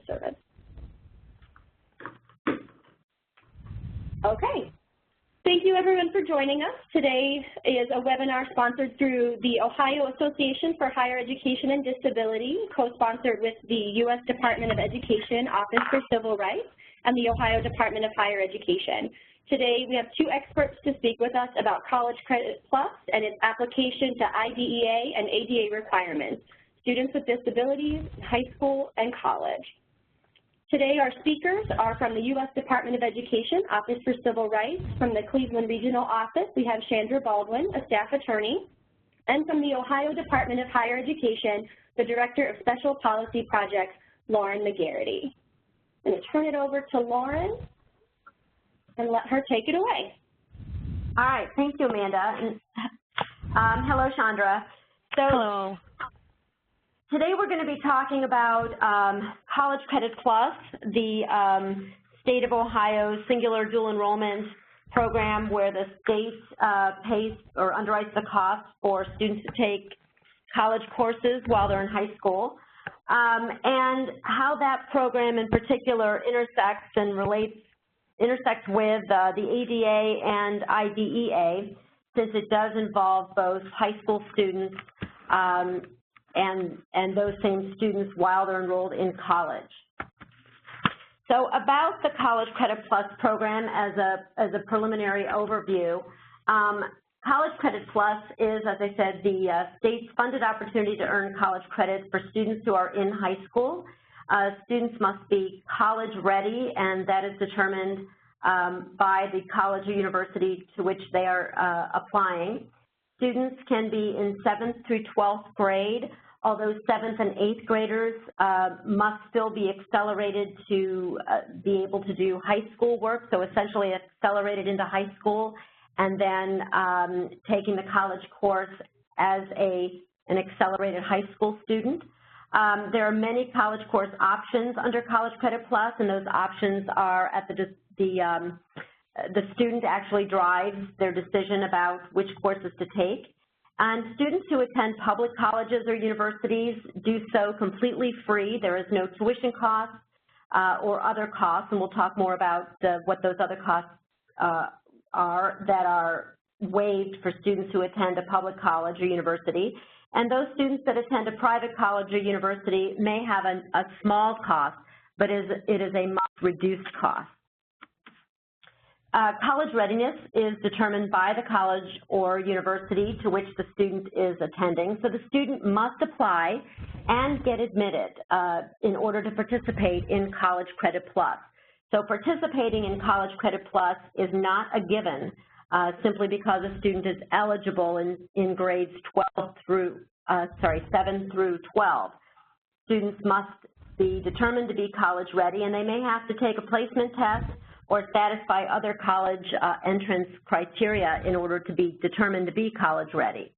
service. Okay. Thank you, everyone, for joining us. Today is a webinar sponsored through the Ohio Association for Higher Education and Disability, co-sponsored with the U.S. Department of Education Office for Civil Rights and the Ohio Department of Higher Education. Today, we have two experts to speak with us about College Credit Plus and its application to IDEA and ADA requirements, students with disabilities, high school, and college. Today, our speakers are from the U.S. Department of Education, Office for Civil Rights. From the Cleveland Regional Office, we have Chandra Baldwin, a staff attorney. And from the Ohio Department of Higher Education, the Director of Special Policy Projects, Lauren McGarity. I'm going to turn it over to Lauren and let her take it away. All right, thank you, Amanda. And, hello, Chandra. Hello. Today we're going to be talking about College Credit Plus, the state of Ohio's singular dual enrollment program where the state pays or underwrites the cost for students to take college courses while they're in high school, and how that program in particular intersects with the ADA and IDEA, since it does involve both high school students and those same students while they're enrolled in college. So about the College Credit Plus program as a preliminary overview, College Credit Plus is, as I said, the state's funded opportunity to earn college credits for students who are in high school. Students must be college ready, and that is determined by the college or university to which they are applying. Students can be in 7th through 12th grade, although 7th and 8th graders must still be accelerated to be able to do high school work, so essentially accelerated into high school, and then taking the college course as an accelerated high school student. There are many college course options under College Credit Plus, and those options are at the student actually drives their decision about which courses to take. And students who attend public colleges or universities do so completely free. There is no tuition costs or other costs, and we'll talk more about what those other costs are that are waived for students who attend a public college or university. And those students that attend a private college or university may have a small cost, but it is a much reduced cost. College readiness is determined by the college or university to which the student is attending. So the student must apply and get admitted in order to participate in College Credit Plus. So participating in College Credit Plus is not a given simply because a student is eligible in grades 7 through 12. Students must be determined to be college ready, and they may have to take a placement test or satisfy other college entrance criteria in order to be determined to be college ready.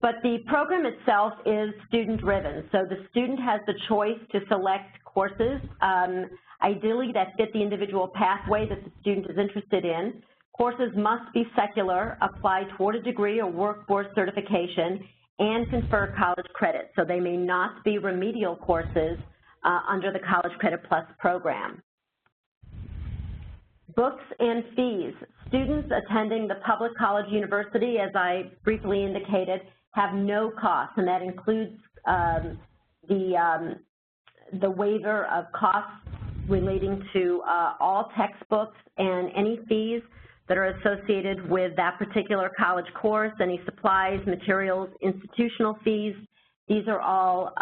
But the program itself is student-driven, so the student has the choice to select courses, ideally that fit the individual pathway that the student is interested in. Courses must be secular, apply toward a degree or workforce certification, and confer college credit, so they may not be remedial courses under the College Credit Plus program. Books and fees. Students attending the public college university, as I briefly indicated, have no cost, and that includes the waiver of costs relating to all textbooks and any fees that are associated with that particular college course, any supplies, materials, institutional fees. These are all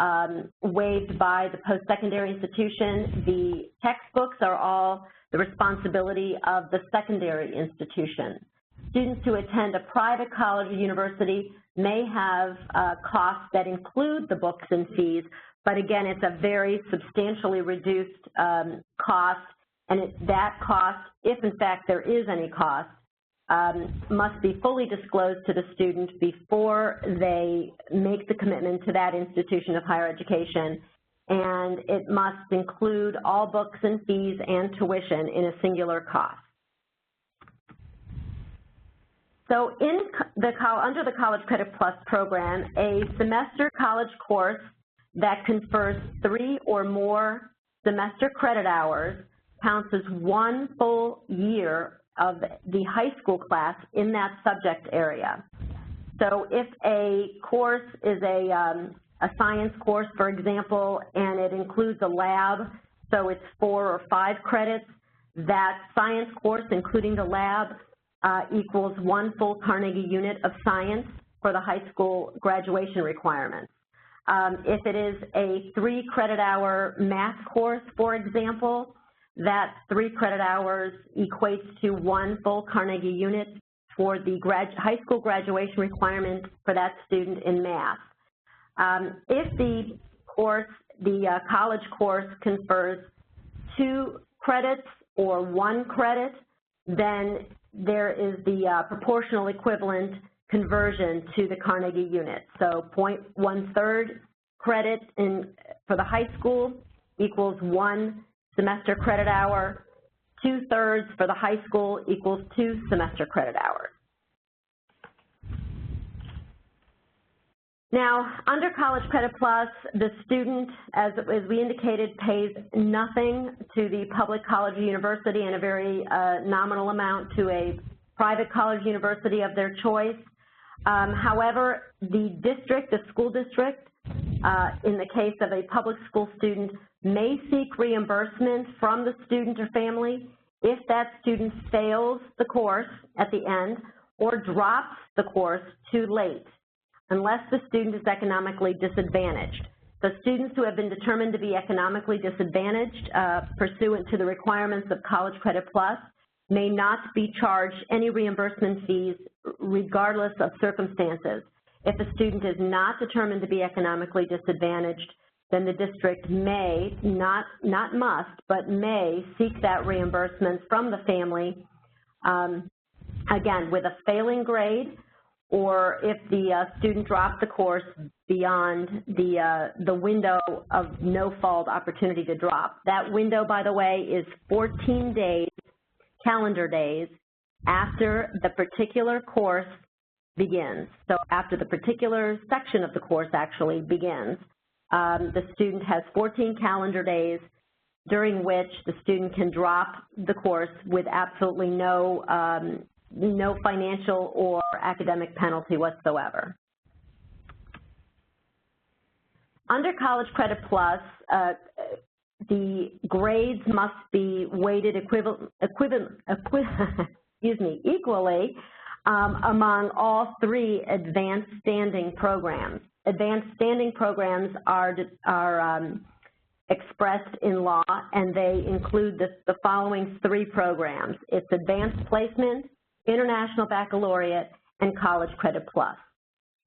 waived by the post-secondary institution. The textbooks are all the responsibility of the secondary institution. Students who attend a private college or university may have costs that include the books and fees, but again, it's a very substantially reduced cost, and that cost, if in fact there is any cost, must be fully disclosed to the student before they make the commitment to that institution of higher education, and it must include all books and fees and tuition in a singular cost. So under the College Credit Plus program, a semester college course that confers 3 or more semester credit hours counts as 1 full year of the high school class in that subject area. So if a course is a science course, for example, and it includes a lab, so it's 4 or 5 credits, that science course, including the lab, equals 1 full Carnegie unit of science for the high school graduation requirements. If it is a 3 credit hour math course, for example, that 3 credit hours equates to 1 full Carnegie unit for the high school graduation requirement for that student in math. If the course, the college course confers 2 credits or 1 credit, then there is the proportional equivalent conversion to the Carnegie unit. So 0.1/3 credit for the high school equals 1 semester credit hour. 2/3 for the high school equals 2 semester credit hours. Now, under College Credit Plus, the student, as we indicated, pays nothing to the public college or university and a very nominal amount to a private college university of their choice. However, the district, the school district, in the case of a public school student, may seek reimbursement from the student or family if that student fails the course at the end or drops the course too late, unless the student is economically disadvantaged. So students who have been determined to be economically disadvantaged pursuant to the requirements of College Credit Plus may not be charged any reimbursement fees regardless of circumstances. If a student is not determined to be economically disadvantaged, then the district may, not must, but may seek that reimbursement from the family, again, with a failing grade, or if the student dropped the course beyond the window of no-fault opportunity to drop. That window, by the way, is 14 days, calendar days, after the particular course begins. So after the particular section of the course actually begins, the student has 14 calendar days during which the student can drop the course with absolutely no financial or academic penalty whatsoever. Under College Credit Plus, the grades must be weighted equally among all 3 advanced standing programs. Advanced standing programs are expressed in law, and they include the following 3 programs. It's Advanced Placement, International Baccalaureate, and College Credit Plus.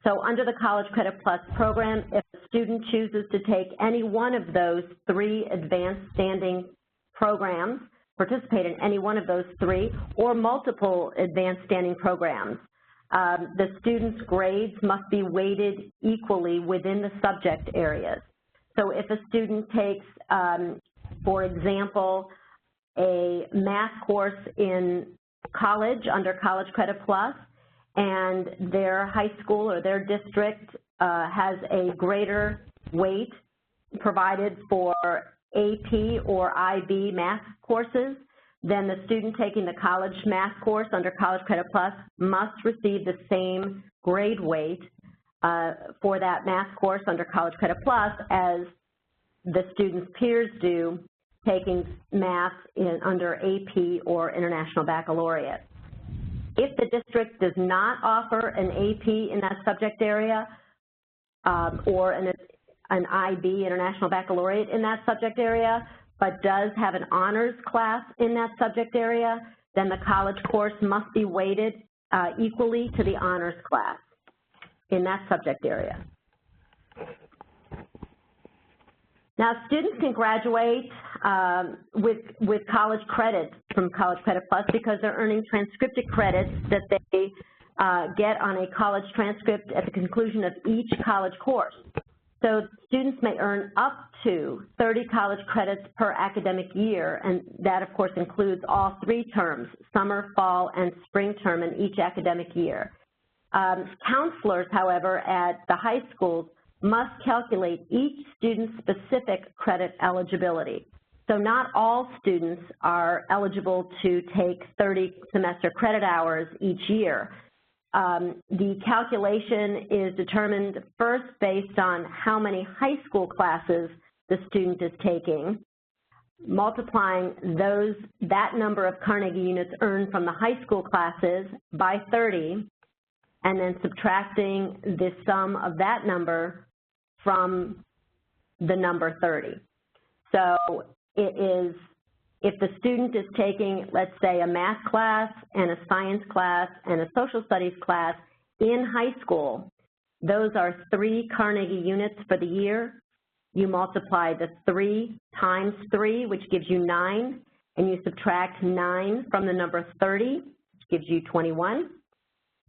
So under the College Credit Plus program, if a student chooses to take any one of those 3 advanced standing programs, participate in any one of those 3, or multiple advanced standing programs, the student's grades must be weighted equally within the subject areas. So if a student takes, for example, a math course in college under College Credit Plus, and their high school or their district has a greater weight provided for AP or IB math courses, then the student taking the college math course under College Credit Plus must receive the same grade weight for that math course under College Credit Plus as the student's peers do taking math under AP or International Baccalaureate. If the district does not offer an AP in that subject area or an IB, International Baccalaureate, in that subject area, but does have an honors class in that subject area, then the college course must be weighted equally to the honors class in that subject area. Now, students can graduate with college credit from College Credit Plus because they're earning transcripted credits that they get on a college transcript at the conclusion of each college course. So students may earn up to 30 college credits per academic year, and that, of course, includes all 3 terms, summer, fall, and spring term in each academic year. Counselors, however, at the high schools must calculate each student's specific credit eligibility. So not all students are eligible to take 30 semester credit hours each year. The calculation is determined first based on how many high school classes the student is taking, multiplying that number of Carnegie units earned from the high school classes by 30, and then subtracting the sum of that number from the number 30. So it is, if the student is taking, let's say, a math class and a science class and a social studies class in high school, those are 3 Carnegie units for the year. You multiply the 3 times 3, which gives you 9, and you subtract 9 from the number 30, which gives you 21.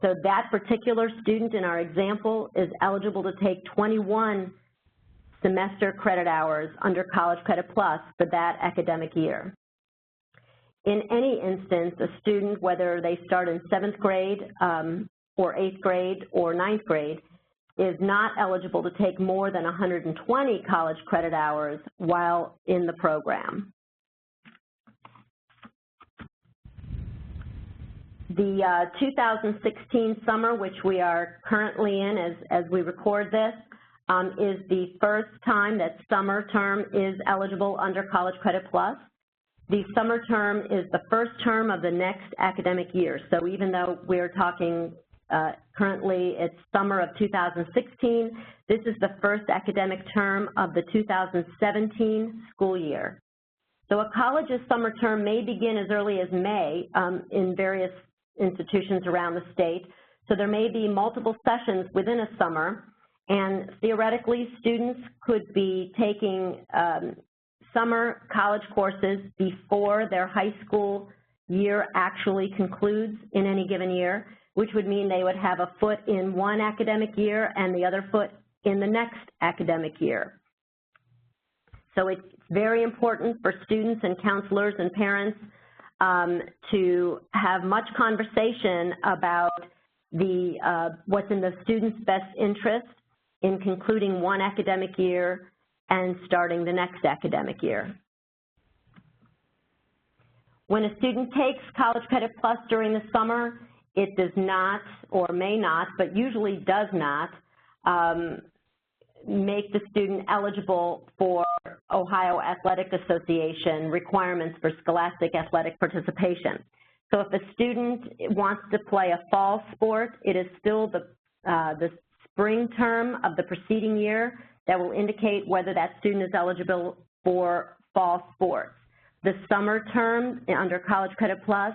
So that particular student in our example is eligible to take 21 semester credit hours under College Credit Plus for that academic year. In any instance, a student, whether they start in 7th grade or 8th grade or 9th grade, is not eligible to take more than 120 college credit hours while in the program. The 2016 summer, which we are currently in as we record this, is the first time that summer term is eligible under College Credit Plus. The summer term is the first term of the next academic year. So even though we're talking currently it's summer of 2016, this is the first academic term of the 2017 school year. So a college's summer term may begin as early as May in various institutions around the state. So there may be multiple sessions within a summer, and theoretically students could be taking summer college courses before their high school year actually concludes in any given year, which would mean they would have a foot in one academic year and the other foot in the next academic year. So it's very important for students and counselors and parents to have much conversation about what's in the student's best interest in concluding one academic year and starting the next academic year. When a student takes College Credit Plus during the summer, it does not, or may not, but usually does not, make the student eligible for Ohio Athletic Association requirements for scholastic athletic participation. So if a student wants to play a fall sport, it is still the spring term of the preceding year that will indicate whether that student is eligible for fall sports. The summer term under College Credit Plus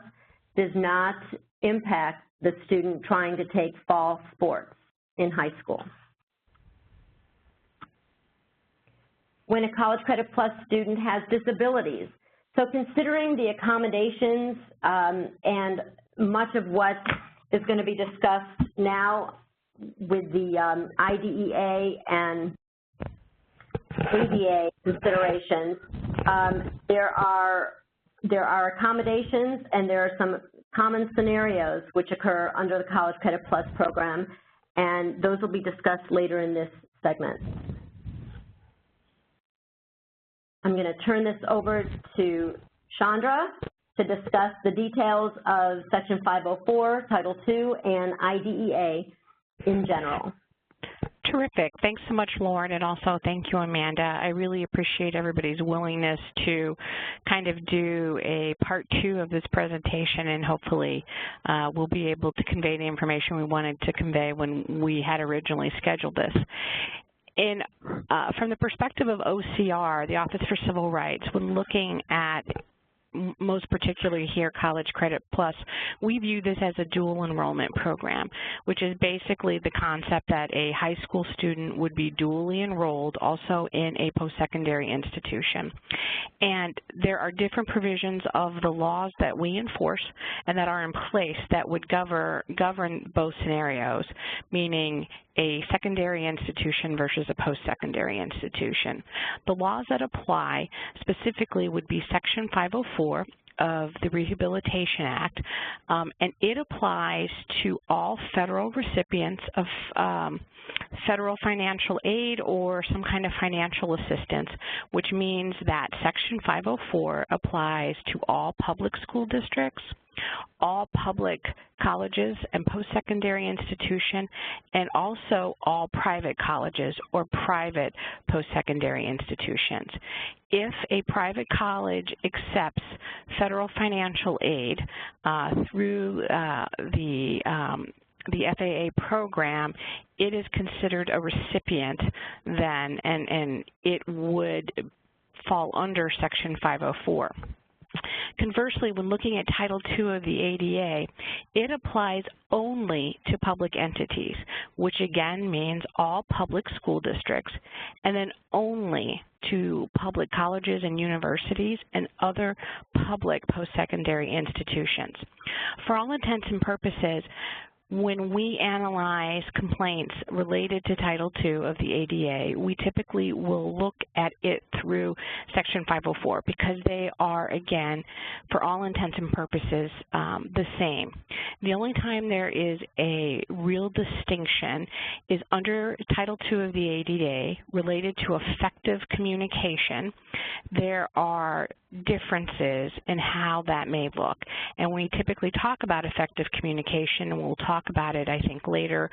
does not impact the student trying to take fall sports in high school. When a College Credit Plus student has disabilities, so considering the accommodations and much of what is going to be discussed now with the IDEA and ADA considerations, there are accommodations and there are some common scenarios which occur under the College Credit Plus program, and those will be discussed later in this segment. I'm going to turn this over to Chandra to discuss the details of Section 504, Title II, and IDEA in general. Terrific. Thanks so much, Lauren, and also thank you, Amanda. I really appreciate everybody's willingness to kind of do a part 2 of this presentation, and hopefully we'll be able to convey the information we wanted to convey when we had originally scheduled this. From the perspective of OCR, the Office for Civil Rights, when looking at most particularly here College Credit Plus, we view this as a dual enrollment program, which is basically the concept that a high school student would be dually enrolled also in a post-secondary institution. And there are different provisions of the laws that we enforce and that are in place that would govern both scenarios, meaning a secondary institution versus a post-secondary institution. The laws that apply specifically would be Section 504 of the Rehabilitation Act, and it applies to all federal recipients of federal financial aid or some kind of financial assistance, which means that Section 504 applies to all public school districts, all public colleges and post-secondary institution, and also all private colleges or private post-secondary institutions. If a private college accepts federal financial aid through the FAA program, it is considered a recipient then, and it would fall under Section 504. Conversely, when looking at Title II of the ADA, it applies only to public entities, which again means all public school districts, and then only to public colleges and universities and other public post-secondary institutions. For all intents and purposes, when we analyze complaints related to Title II of the ADA, we typically will look at it through Section 504 because they are, again, for all intents and purposes, the same. The only time there is a real distinction is under Title II of the ADA related to effective communication. There are differences in how that may look, and we typically talk about effective communication, and we'll talk about it, I think, later,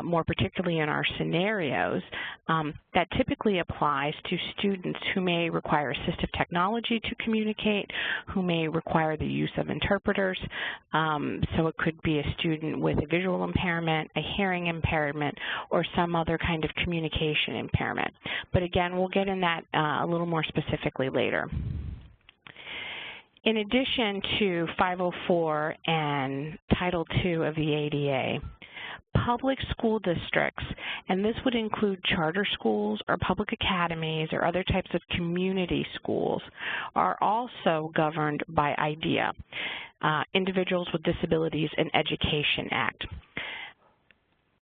more particularly in our scenarios. That typically applies to students who may require assistive technology to communicate, who may require the use of interpreters. So it could be a student with a visual impairment, a hearing impairment, or some other kind of communication impairment. But again, we'll get in that a little more specifically later. In addition to 504 and Title II of the ADA, public school districts, and this would include charter schools or public academies or other types of community schools, are also governed by IDEA, Individuals with Disabilities in Education Act.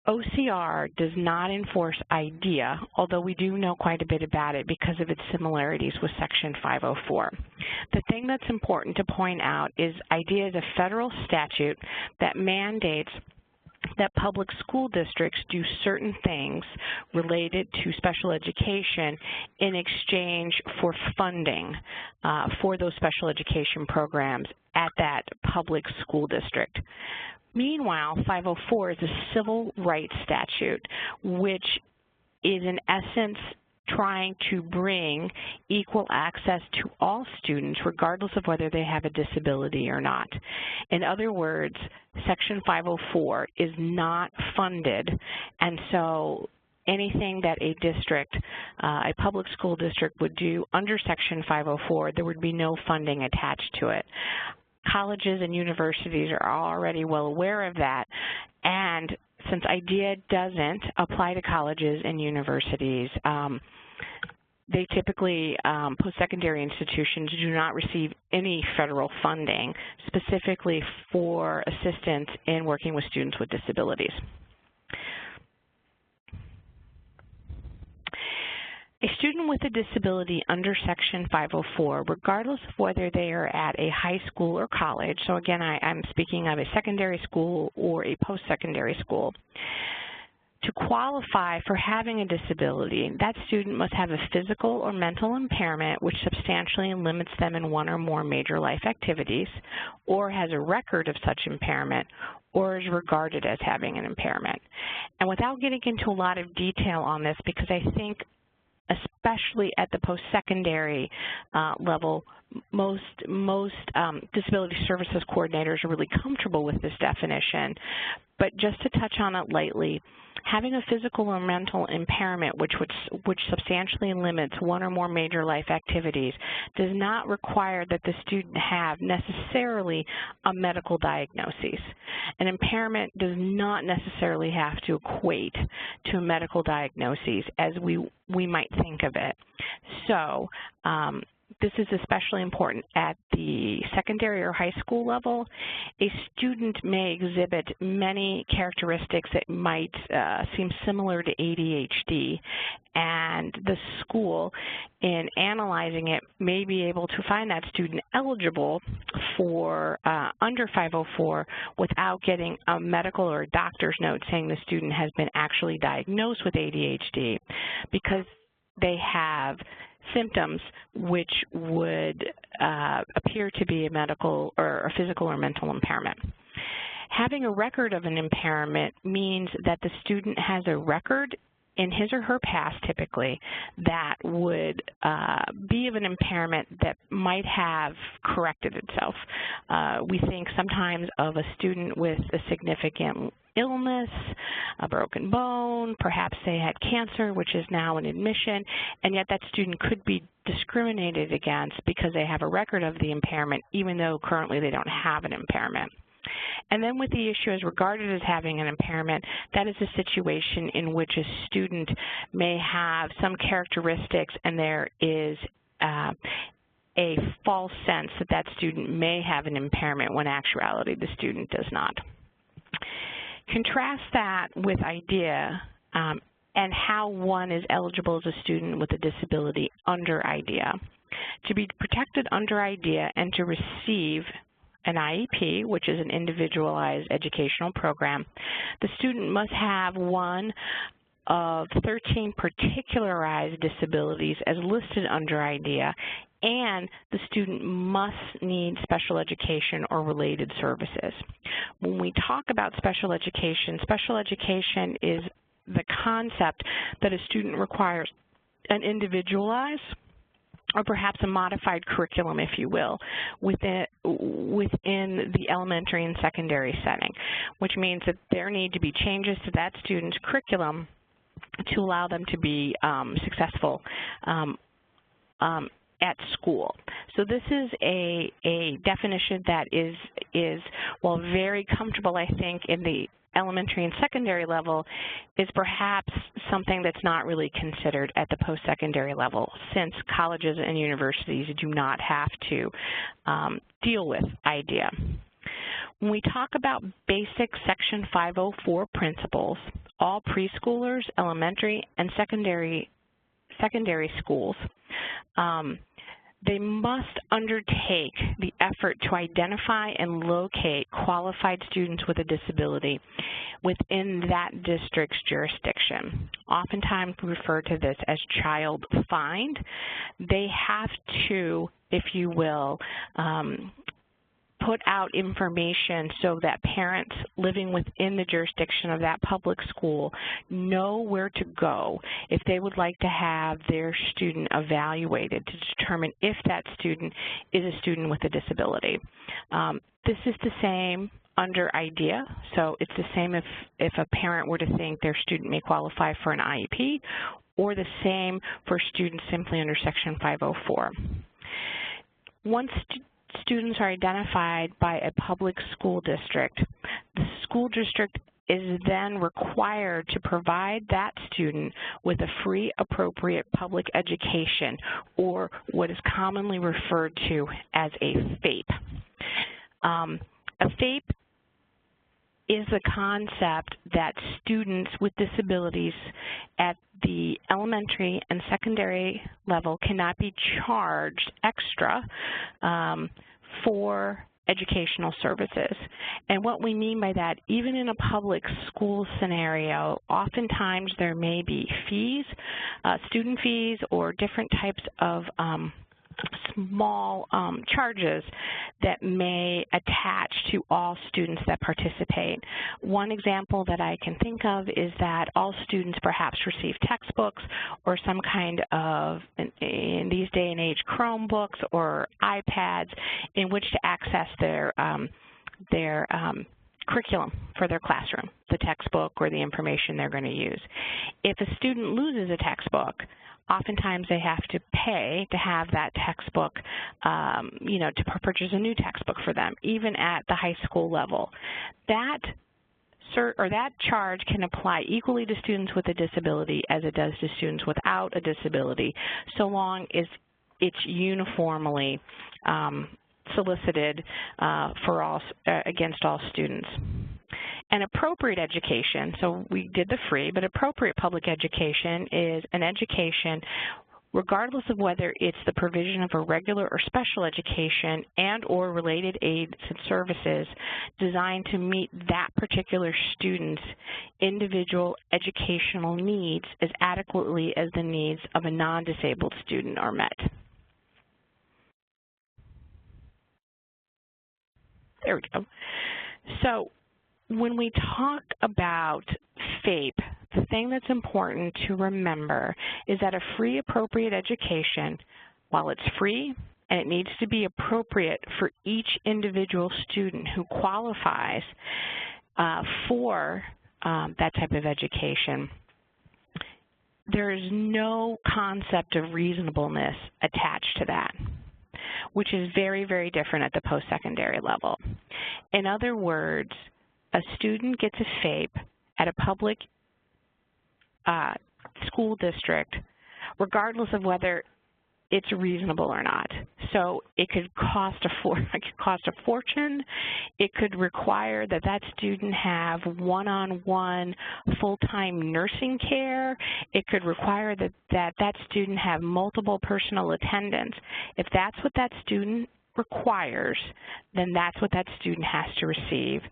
OCR does not enforce IDEA, although we do know quite a bit about it because of its similarities with Section 504. The thing that's important to point out is IDEA is a federal statute that mandates that public school districts do certain things related to special education in exchange for funding for those special education programs at that public school district. Meanwhile, 504 is a civil rights statute, which is in essence trying to bring equal access to all students regardless of whether they have a disability or not. In other words, Section 504 is not funded, and so anything that a district, a public school district would do under Section 504, there would be no funding attached to it. Colleges and universities are already well aware of that, and since IDEA doesn't apply to colleges and universities, they typically, post-secondary institutions do not receive any federal funding specifically for assistance in working with students with disabilities. A student with a disability under Section 504, regardless of whether they are at a high school or college, so again, I'm speaking of a secondary school or a post-secondary school, to qualify for having a disability, that student must have a physical or mental impairment which substantially limits them in one or more major life activities, or has a record of such impairment, or is regarded as having an impairment. And without getting into a lot of detail on this, because I think especially at the post-secondary level, most disability services coordinators are really comfortable with this definition. But just to touch on it lightly, having a physical or mental impairment which substantially limits one or more major life activities does not require that the student have necessarily a medical diagnosis. An impairment does not necessarily have to equate to a medical diagnosis as we might think of it. So this is especially important at the secondary or high school level. A student may exhibit many characteristics that might seem similar to ADHD, and the school, in analyzing it, may be able to find that student eligible for under 504 without getting a medical or a doctor's note saying the student has been actually diagnosed with ADHD, because they have symptoms which would appear to be a medical or a physical or mental impairment. Having a record of an impairment means that the student has a record in his or her past, typically, that would be of an impairment that might have corrected itself. We think sometimes of a student with a significant illness, a broken bone, perhaps they had cancer, which is now an admission, and yet that student could be discriminated against because they have a record of the impairment, even though currently they don't have an impairment. And then with the issue as regarded as having an impairment, that is a situation in which a student may have some characteristics and there is a false sense that that student may have an impairment when in actuality the student does not. Contrast that with IDEA and how one is eligible as a student with a disability under IDEA. To be protected under IDEA and to receive an IEP, which is an individualized educational program, the student must have one of 13 particularized disabilities as listed under IDEA, and the student must need special education or related services. When we talk about special education is the concept that a student requires an individualized or perhaps a modified curriculum, if you will, within the elementary and secondary setting, which means that there need to be changes to that student's curriculum to allow them to be successful at school. So this is a definition that is, while very comfortable, I think, in the elementary and secondary level, is perhaps something that's not really considered at the post-secondary level, since colleges and universities do not have to deal with IDEA. When we talk about basic Section 504 principles, all preschoolers, elementary, and secondary schools, they must undertake the effort to identify and locate qualified students with a disability within that district's jurisdiction. Oftentimes we refer to this as child find. They have to, if you will, put out information so that parents living within the jurisdiction of that public school know where to go if they would like to have their student evaluated to determine if that student is a student with a disability. This is the same under IDEA, so it's the same if a parent were to think their student may qualify for an IEP, or the same for students simply under Section 504. Once students are identified by a public school district, the school district is then required to provide that student with a free, appropriate public education, or what is commonly referred to as a FAPE. A FAPE is the concept that students with disabilities at the elementary and secondary level cannot be charged extra for educational services. And what we mean by that, even in a public school scenario, oftentimes there may be fees, student fees, or different types of small charges that may attach to all students that participate. One example that I can think of is that all students perhaps receive textbooks or some kind of, in these day and age, Chromebooks or iPads in which to access their curriculum for their classroom, the textbook or the information they're going to use. If a student loses a textbook, oftentimes they have to pay to have that textbook, you know, to purchase a new textbook for them, even at the high school level. That charge can apply equally to students with a disability as it does to students without a disability, so long as it's uniformly solicited for all, against all students. And appropriate education, so we did the free, but appropriate public education is an education regardless of whether it's the provision of a regular or special education and or related aids and services designed to meet that particular student's individual educational needs as adequately as the needs of a non-disabled student are met. There we go. So when we talk about FAPE, the thing that's important to remember is that a free appropriate education, while it's free and it needs to be appropriate for each individual student who qualifies for that type of education, there is no concept of reasonableness attached to that, which is very, very different at the post-secondary level. In other words, a student gets a FAPE at a public school district, regardless of whether it's reasonable or not. So it could cost a fortune. It could require that that student have one-on-one full-time nursing care. It could require that student have multiple personal attendants. If that's what that student requires, then that's what that student has to receive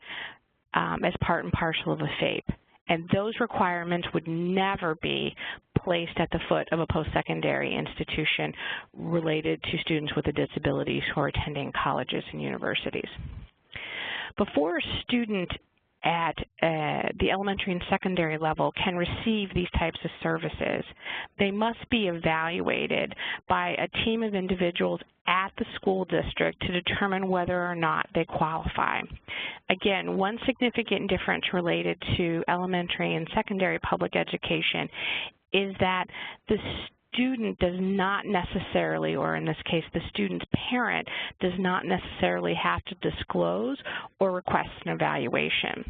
as part and parcel of a FAPE. And those requirements would never be placed at the foot of a post-secondary institution related to students with a disability who are attending colleges and universities. Before a student at the elementary and secondary level can receive these types of services, they must be evaluated by a team of individuals at the school district to determine whether or not they qualify. Again, one significant difference related to elementary and secondary public education is that the student does not necessarily, or in this case the student's parent, does not necessarily have to disclose or request an evaluation.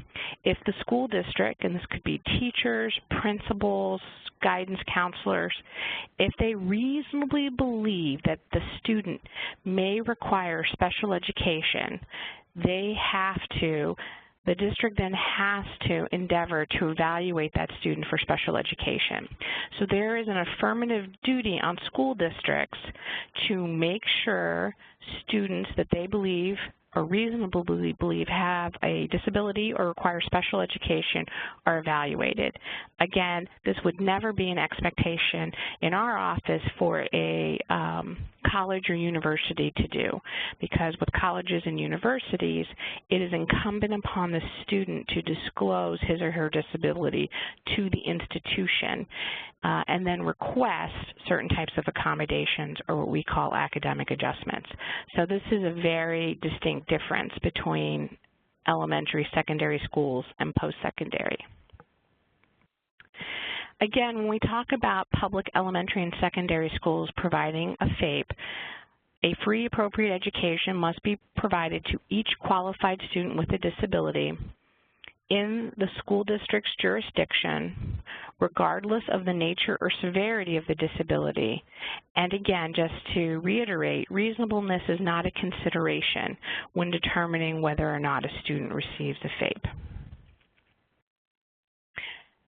If the school district, and this could be teachers, principals, guidance counselors, if they reasonably believe that the student may require special education, the district then has to endeavor to evaluate that student for special education. So there is an affirmative duty on school districts to make sure students that they believe or reasonably believe have a disability or require special education are evaluated. Again, this would never be an expectation in our office for a college or university to do, because with colleges and universities, it is incumbent upon the student to disclose his or her disability to the institution and then request certain types of accommodations, or what we call academic adjustments. So this is a very distinct difference between elementary, secondary schools and post-secondary. Again, when we talk about public elementary and secondary schools providing a FAPE, a free appropriate education must be provided to each qualified student with a disability in the school district's jurisdiction, regardless of the nature or severity of the disability. And again, just to reiterate, reasonableness is not a consideration when determining whether or not a student receives a FAPE.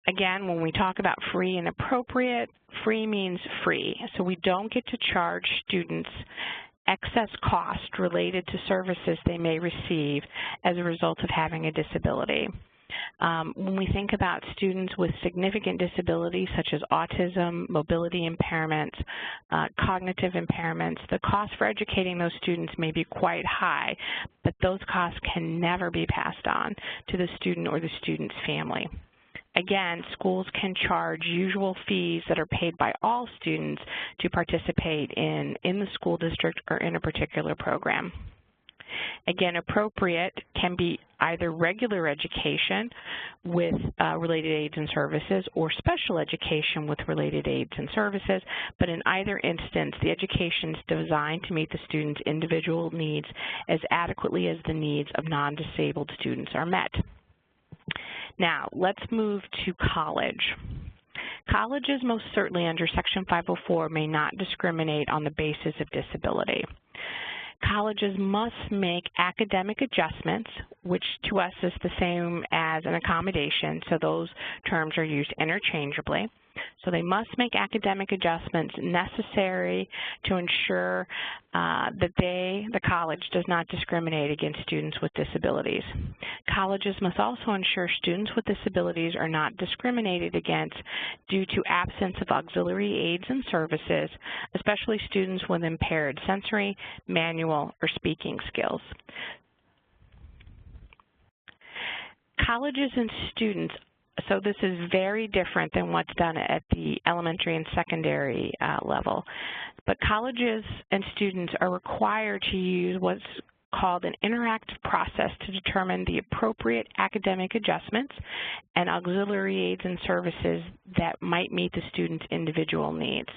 Again, when we talk about free and appropriate, free means free. So we don't get to charge students excess cost related to services they may receive as a result of having a disability. When we think about students with significant disabilities such as autism, mobility impairments, cognitive impairments, the cost for educating those students may be quite high, but those costs can never be passed on to the student or the student's family. Again, schools can charge usual fees that are paid by all students to participate in the school district or in a particular program. Again, appropriate can be either regular education with related aids and services or special education with related aids and services, but in either instance, the education is designed to meet the student's individual needs as adequately as the needs of non-disabled students are met. Now, let's move to college. Colleges, most certainly under Section 504, may not discriminate on the basis of disability. colleges must make academic adjustments, which to us is the same as an accommodation, so those terms are used interchangeably. So they must make academic adjustments necessary to ensure that the college does not discriminate against students with disabilities. Colleges must also ensure students with disabilities are not discriminated against due to absence of auxiliary aids and services, especially students with impaired sensory, manual, or speaking skills. Colleges and students, so this is very different than what's done at the elementary and secondary level. But colleges and students are required to use what's called an interactive process to determine the appropriate academic adjustments and auxiliary aids and services that might meet the student's individual needs.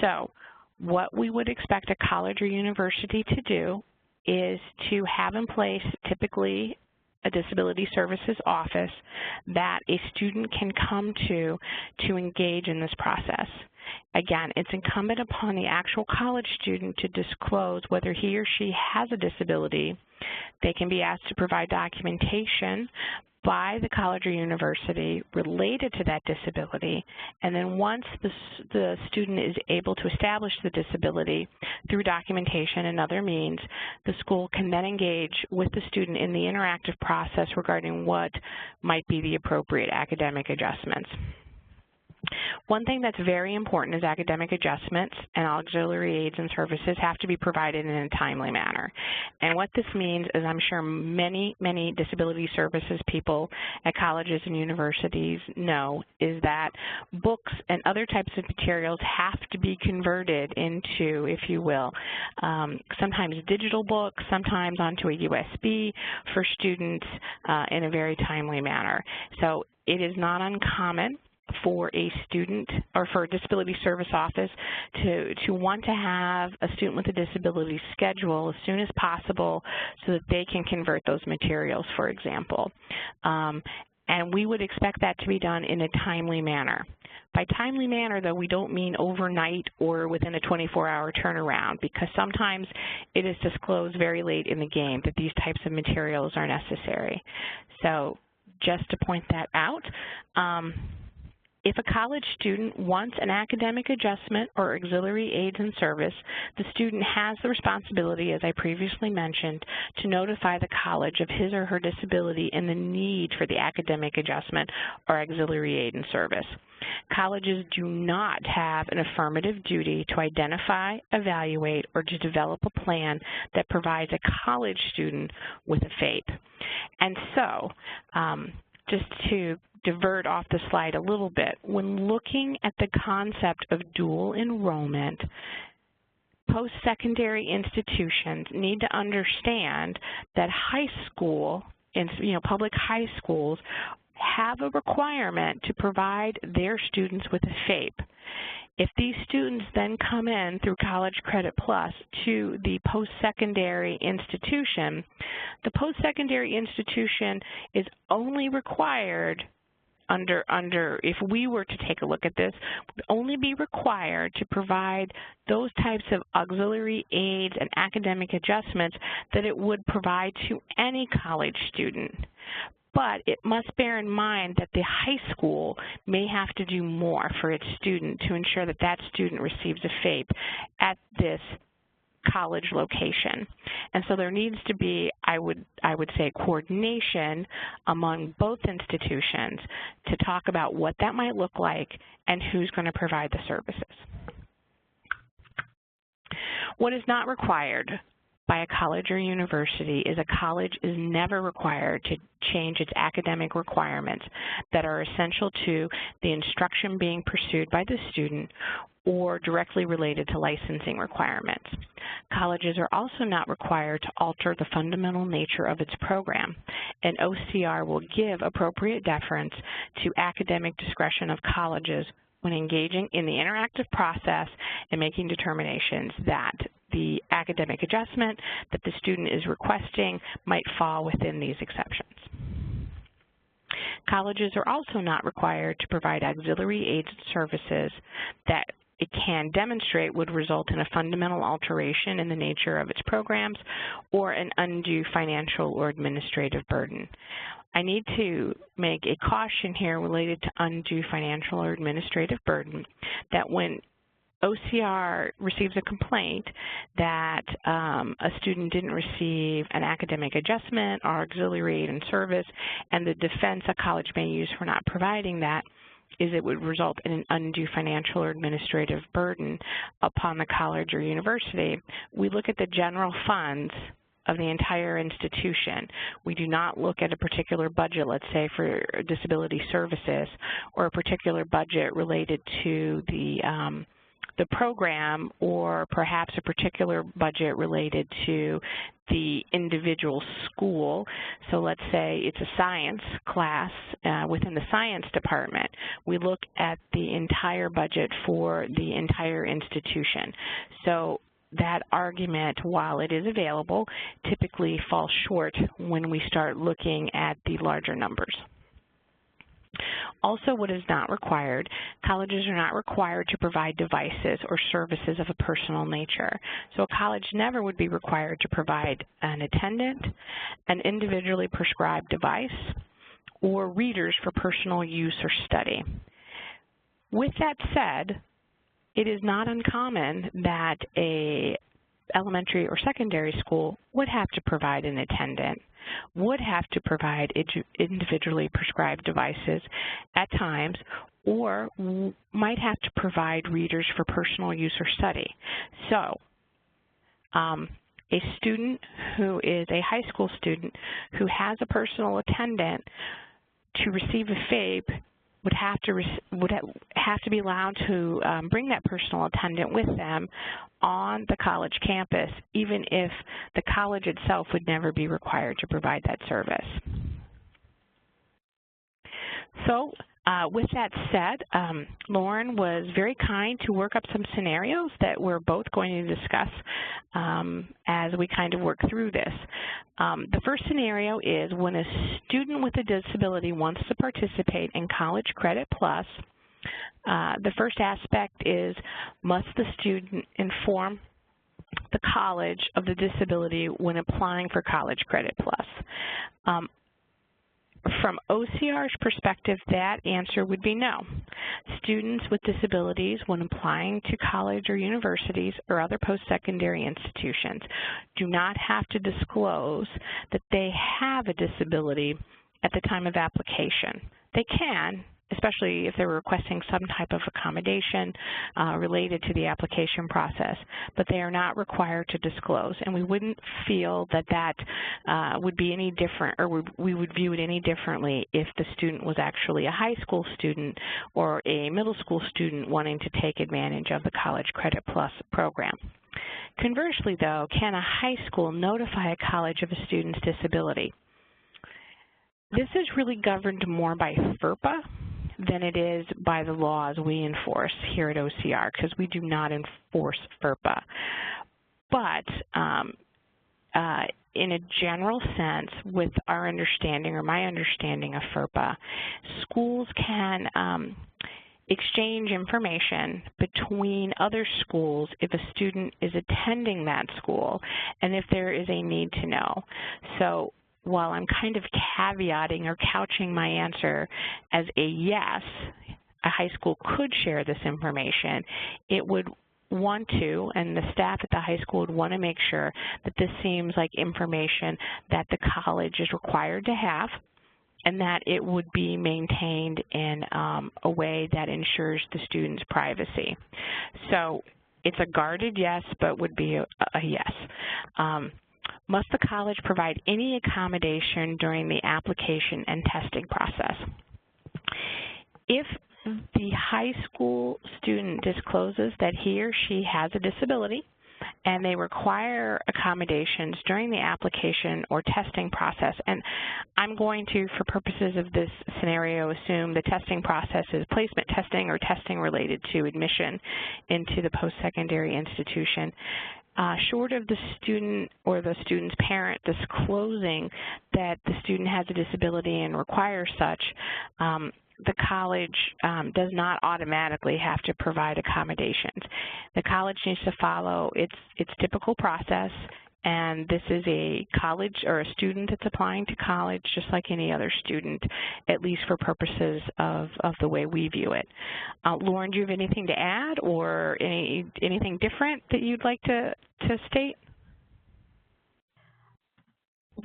So what we would expect a college or university to do is to have in place typically a disability services office that a student can come to engage in this process. Again, it's incumbent upon the actual college student to disclose whether he or she has a disability. They can be asked to provide documentation by the college or university related to that disability, and then once the student is able to establish the disability through documentation and other means, the school can then engage with the student in the interactive process regarding what might be the appropriate academic adjustments. One thing that's very important is academic adjustments and auxiliary aids and services have to be provided in a timely manner. And what this means is I'm sure many disability services people at colleges and universities know is that books and other types of materials have to be converted into, if you will, sometimes digital books, sometimes onto a USB for students in a very timely manner. So it is not uncommon for a student or for a disability service office to want to have a student with a disability schedule as soon as possible so that they can convert those materials, for example. And we would expect that to be done in a timely manner. By timely manner, though, we don't mean overnight or within a 24-hour turnaround, because sometimes it is disclosed very late in the game that these types of materials are necessary. So just to point that out, if a college student wants an academic adjustment or auxiliary aids and service, the student has the responsibility, as I previously mentioned, to notify the college of his or her disability and the need for the academic adjustment or auxiliary aid and service. Colleges do not have an affirmative duty to identify, evaluate, or to develop a plan that provides a college student with a FAPE. And so, just to divert off the slide a little bit, when looking at the concept of dual enrollment, post-secondary institutions need to understand that high school, public high schools have a requirement to provide their students with a FAPE. If these students then come in through College Credit Plus to the post-secondary institution, the post-secondary institution is only required if we were to take a look at this, would only be required to provide those types of auxiliary aids and academic adjustments that it would provide to any college student. But it must bear in mind that the high school may have to do more for its student to ensure that that student receives a FAPE at this college location. And so there needs to be, I would say, coordination among both institutions to talk about what that might look like and who's going to provide the services. What is not required by a college or university is a college is never required to change its academic requirements that are essential to the instruction being pursued by the student or directly related to licensing requirements. Colleges are also not required to alter the fundamental nature of its program, and OCR will give appropriate deference to academic discretion of colleges when engaging in the interactive process and making determinations that the academic adjustment that the student is requesting might fall within these exceptions. Colleges are also not required to provide auxiliary aids and services that it can demonstrate would result in a fundamental alteration in the nature of its programs or an undue financial or administrative burden. I need to make a caution here related to undue financial or administrative burden, that when OCR receives a complaint that a student didn't receive an academic adjustment or auxiliary aid and service, and the defense a college may use for not providing that is it would result in an undue financial or administrative burden upon the college or university, we look at the general funds of the entire institution. We do not look at a particular budget, let's say for disability services, or a particular budget related to the program, or perhaps a particular budget related to the individual school. So let's say it's a science class within the science department. We look at the entire budget for the entire institution. So that argument, while it is available, typically falls short when we start looking at the larger numbers. Also, what is not required, colleges are not required to provide devices or services of a personal nature. So a college never would be required to provide an attendant, an individually prescribed device, or readers for personal use or study. With that said, it is not uncommon that a elementary or secondary school would have to provide an attendant, would have to provide individually prescribed devices at times, or might have to provide readers for personal use or study. So a student who is a high school student who has a personal attendant, to receive a FAPE would have to be allowed to bring that personal attendant with them on the college campus, even if the college itself would never be required to provide that service. So with that said, Lauren was very kind to work up some scenarios that we're both going to discuss as we kind of work through this. The first scenario is when a student with a disability wants to participate in College Credit Plus. The first aspect is, must the student inform the college of the disability when applying for College Credit Plus? From OCR's perspective, that answer would be no. Students with disabilities, when applying to college or universities or other post-secondary institutions, do not have to disclose that they have a disability at the time of application. They can, especially if they're requesting some type of accommodation related to the application process, but they are not required to disclose. And we wouldn't feel that that would be any different, or we would view it any differently if the student was actually a high school student or a middle school student wanting to take advantage of the College Credit Plus program. Conversely, though, can a high school notify a college of a student's disability? This is really governed more by FERPA than it is by the laws we enforce here at OCR, because we do not enforce FERPA. But in a general sense, with our understanding, or my understanding of FERPA, schools can exchange information between other schools if a student is attending that school and if there is a need to know. So while I'm kind of caveating or couching my answer as a yes, a high school could share this information, it would want to, and the staff at the high school would want to make sure that this seems like information that the college is required to have, and that it would be maintained in a way that ensures the student's privacy. So it's a guarded yes, but would be a yes. Must the college provide any accommodation during the application and testing process? If the high school student discloses that he or she has a disability and they require accommodations during the application or testing process, and I'm going to, for purposes of this scenario, assume the testing process is placement testing or testing related to admission into the post-secondary institution, short of the student or the student's parent disclosing that the student has a disability and requires such, the college does not automatically have to provide accommodations. The college needs to follow its typical process, and this is a college or a student that's applying to college just like any other student, at least for purposes of the way we view it. Lauren, do you have anything to add or anything different that you'd like to state?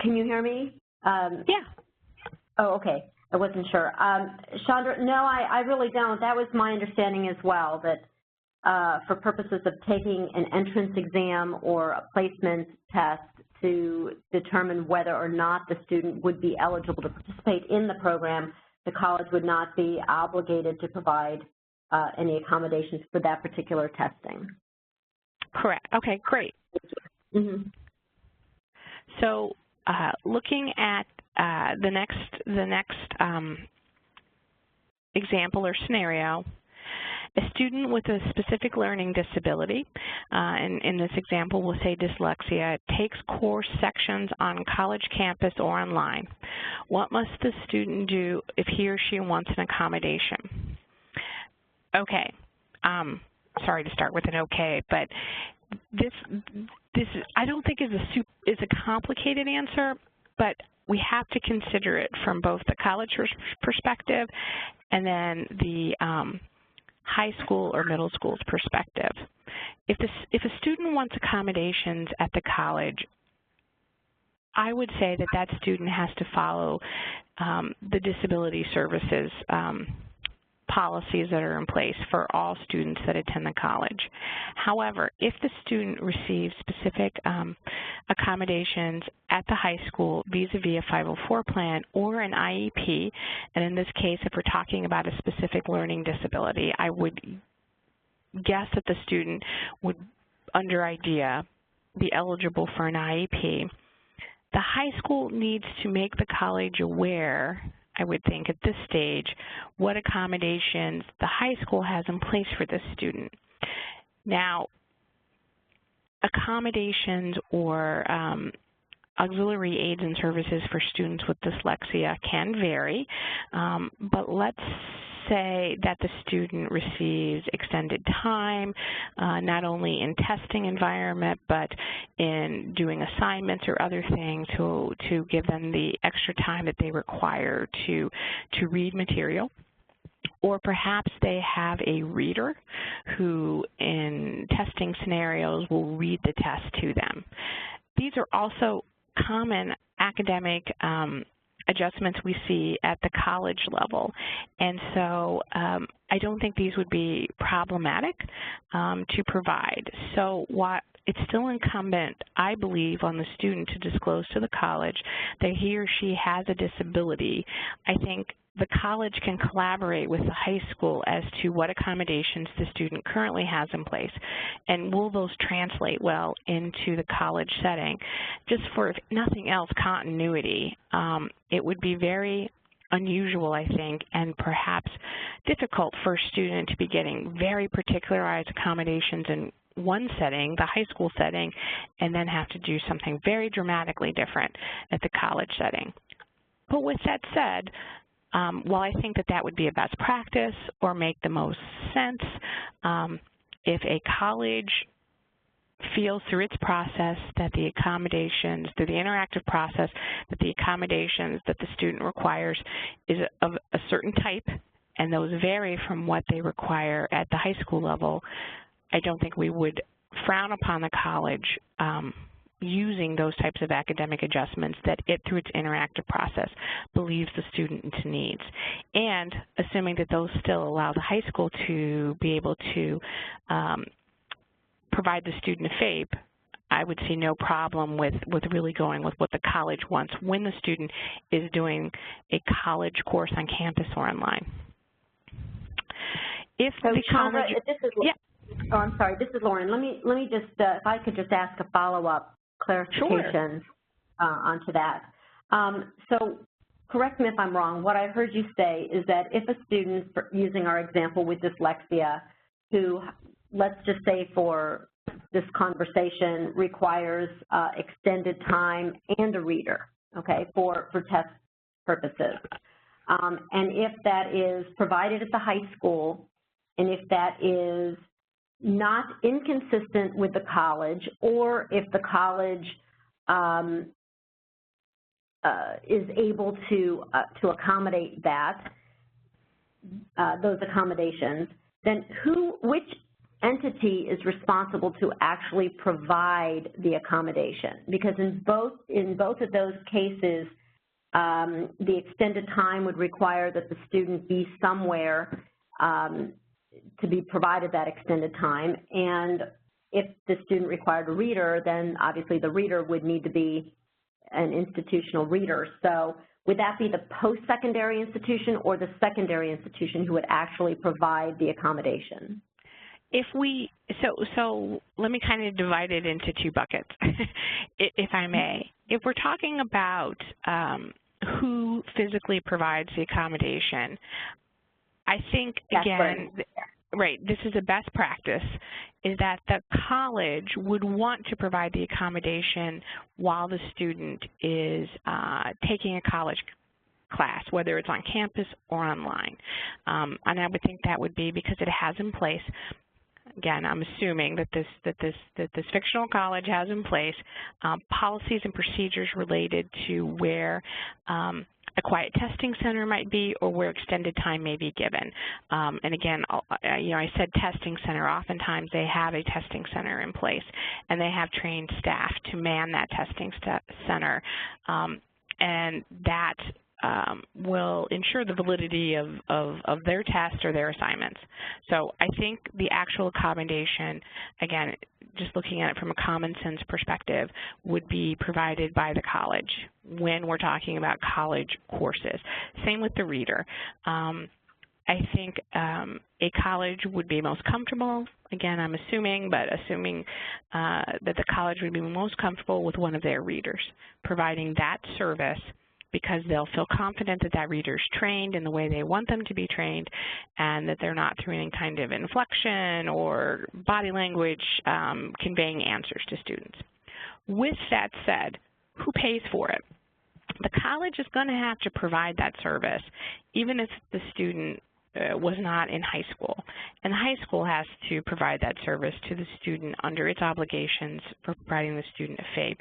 Can you hear me? Yeah. Oh, okay. I wasn't sure. Chandra, no, I really don't. That was my understanding as well, that for purposes of taking an entrance exam or a placement test to determine whether or not the student would be eligible to participate in the program, the college would not be obligated to provide any accommodations for that particular testing. Correct. Okay, great. Mm-hmm. So looking at the next example or scenario, a student with a specific learning disability, and in this example we'll say dyslexia, takes course sections on college campus or online. What must the student do if he or she wants an accommodation? Okay, sorry to start with an okay, but this I don't think is a complicated answer, but we have to consider it from both the college perspective and then the high school or middle school's perspective. If a student wants accommodations at the college, I would say that student has to follow the disability services policies that are in place for all students that attend the college. However, if the student receives specific accommodations at the high school vis-a-vis a 504 plan or an IEP, and in this case, if we're talking about a specific learning disability, I would guess that the student would, under IDEA, be eligible for an IEP. The high school needs to make the college aware, I would think at this stage, what accommodations the high school has in place for this student. Now, accommodations or auxiliary aids and services for students with dyslexia can vary, but let's say that the student receives extended time, not only in testing environment, but in doing assignments or other things to give them the extra time that they require to read material. Or perhaps they have a reader who, in testing scenarios, will read the test to them. These are also common academic adjustments we see at the college level, and so I don't think these would be problematic to provide. So it's still incumbent, I believe, on the student to disclose to the college that he or she has a disability. I think the college can collaborate with the high school as to what accommodations the student currently has in place, and will those translate well into the college setting. Just for, if nothing else, continuity. It would be very unusual, I think, and perhaps difficult for a student to be getting very particularized accommodations in one setting, the high school setting, and then have to do something very dramatically different at the college setting. But with that said, while I think that would be a best practice or make the most sense, if a college feels through its process that the accommodations, through the interactive process, that the accommodations that the student requires is of a certain type, and those vary from what they require at the high school level, I don't think we would frown upon the college using those types of academic adjustments that it, through its interactive process, believes the student needs. And assuming that those still allow the high school to be able to provide the student a FAPE, I would see no problem with really going with what the college wants when the student is doing a college course on campus or online. If so the Chandra, college, this is, yeah. Oh, I'm sorry. This is Lauren. Let me just, if I could just ask a follow-up clarification onto that. So correct me if I'm wrong. What I heard you say is that if a student, using our example with dyslexia, who, let's just say for this conversation, requires extended time and a reader, okay, for test purposes, And if that is provided at the high school, and if that is not inconsistent with the college, or if the college is able to accommodate that, those accommodations, then which entity is responsible to actually provide the accommodation? Because in both of those cases, the extended time would require that the student be somewhere to be provided that extended time. And if the student required a reader, then obviously the reader would need to be an institutional reader. So would that be the post-secondary institution or the secondary institution who would actually provide the accommodation? So let me kind of divide it into two buckets, if I may. If we're talking about who physically provides the accommodation, I think, again, right, this is a best practice, is that the college would want to provide the accommodation while the student is taking a college class, whether it's on campus or online. And I would think that would be because it has in place, again, I'm assuming that this fictional college has in place policies and procedures related to where a quiet testing center might be or where extended time may be given. And again, I said testing center. Oftentimes they have a testing center in place, and they have trained staff to man that testing center, and that will ensure the validity of their tests or their assignments. So I think the actual accommodation, again, just looking at it from a common sense perspective, would be provided by the college when we're talking about college courses. Same with the reader. I think a college would be most comfortable, again, I'm assuming, but assuming that the college would be most comfortable with one of their readers providing that service, because they'll feel confident that that reader's trained in the way they want them to be trained, and that they're not through any kind of inflection or body language conveying answers to students. With that said, who pays for it? The college is going to have to provide that service, even if the student was not in high school. And the high school has to provide that service to the student under its obligations for providing the student a FAPE.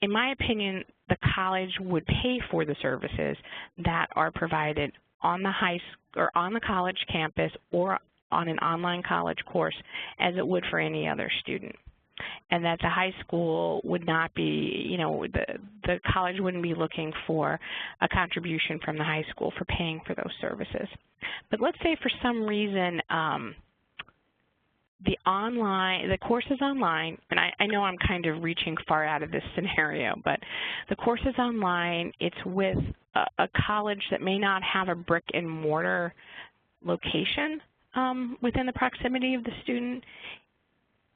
In my opinion, the college would pay for the services that are provided on the college campus or on an online college course as it would for any other student. And that the high school would not be, the college wouldn't be looking for a contribution from the high school for paying for those services. But let's say for some reason the course is online, and I know I'm kind of reaching far out of this scenario, but the course is online, it's with a college that may not have a brick and mortar location within the proximity of the student.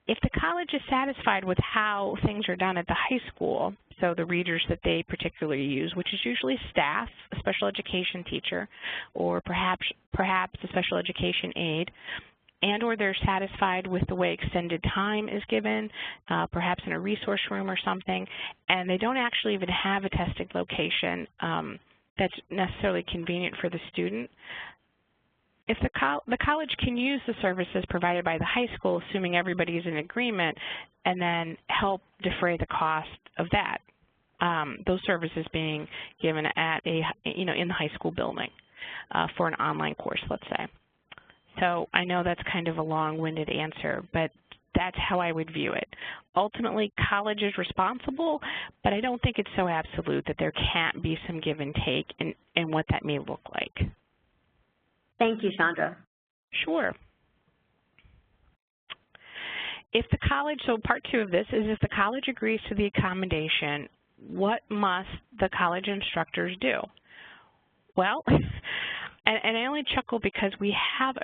If the college is satisfied with how things are done at the high school, so the readers that they particularly use, which is usually staff, a special education teacher, or perhaps a special education aide, and or they're satisfied with the way extended time is given, perhaps in a resource room or something, and they don't actually even have a testing location that's necessarily convenient for the student, if the college can use the services provided by the high school, assuming everybody is in agreement, and then help defray the cost of that, those services being given at in the high school building for an online course, let's say. So I know that's kind of a long-winded answer, but that's how I would view it. Ultimately, college is responsible, but I don't think it's so absolute that there can't be some give and take in what that may look like. Thank you, Chandra. Sure. If the college, so part two of this is if the college agrees to the accommodation, what must the college instructors do? Well, and I only chuckle because we have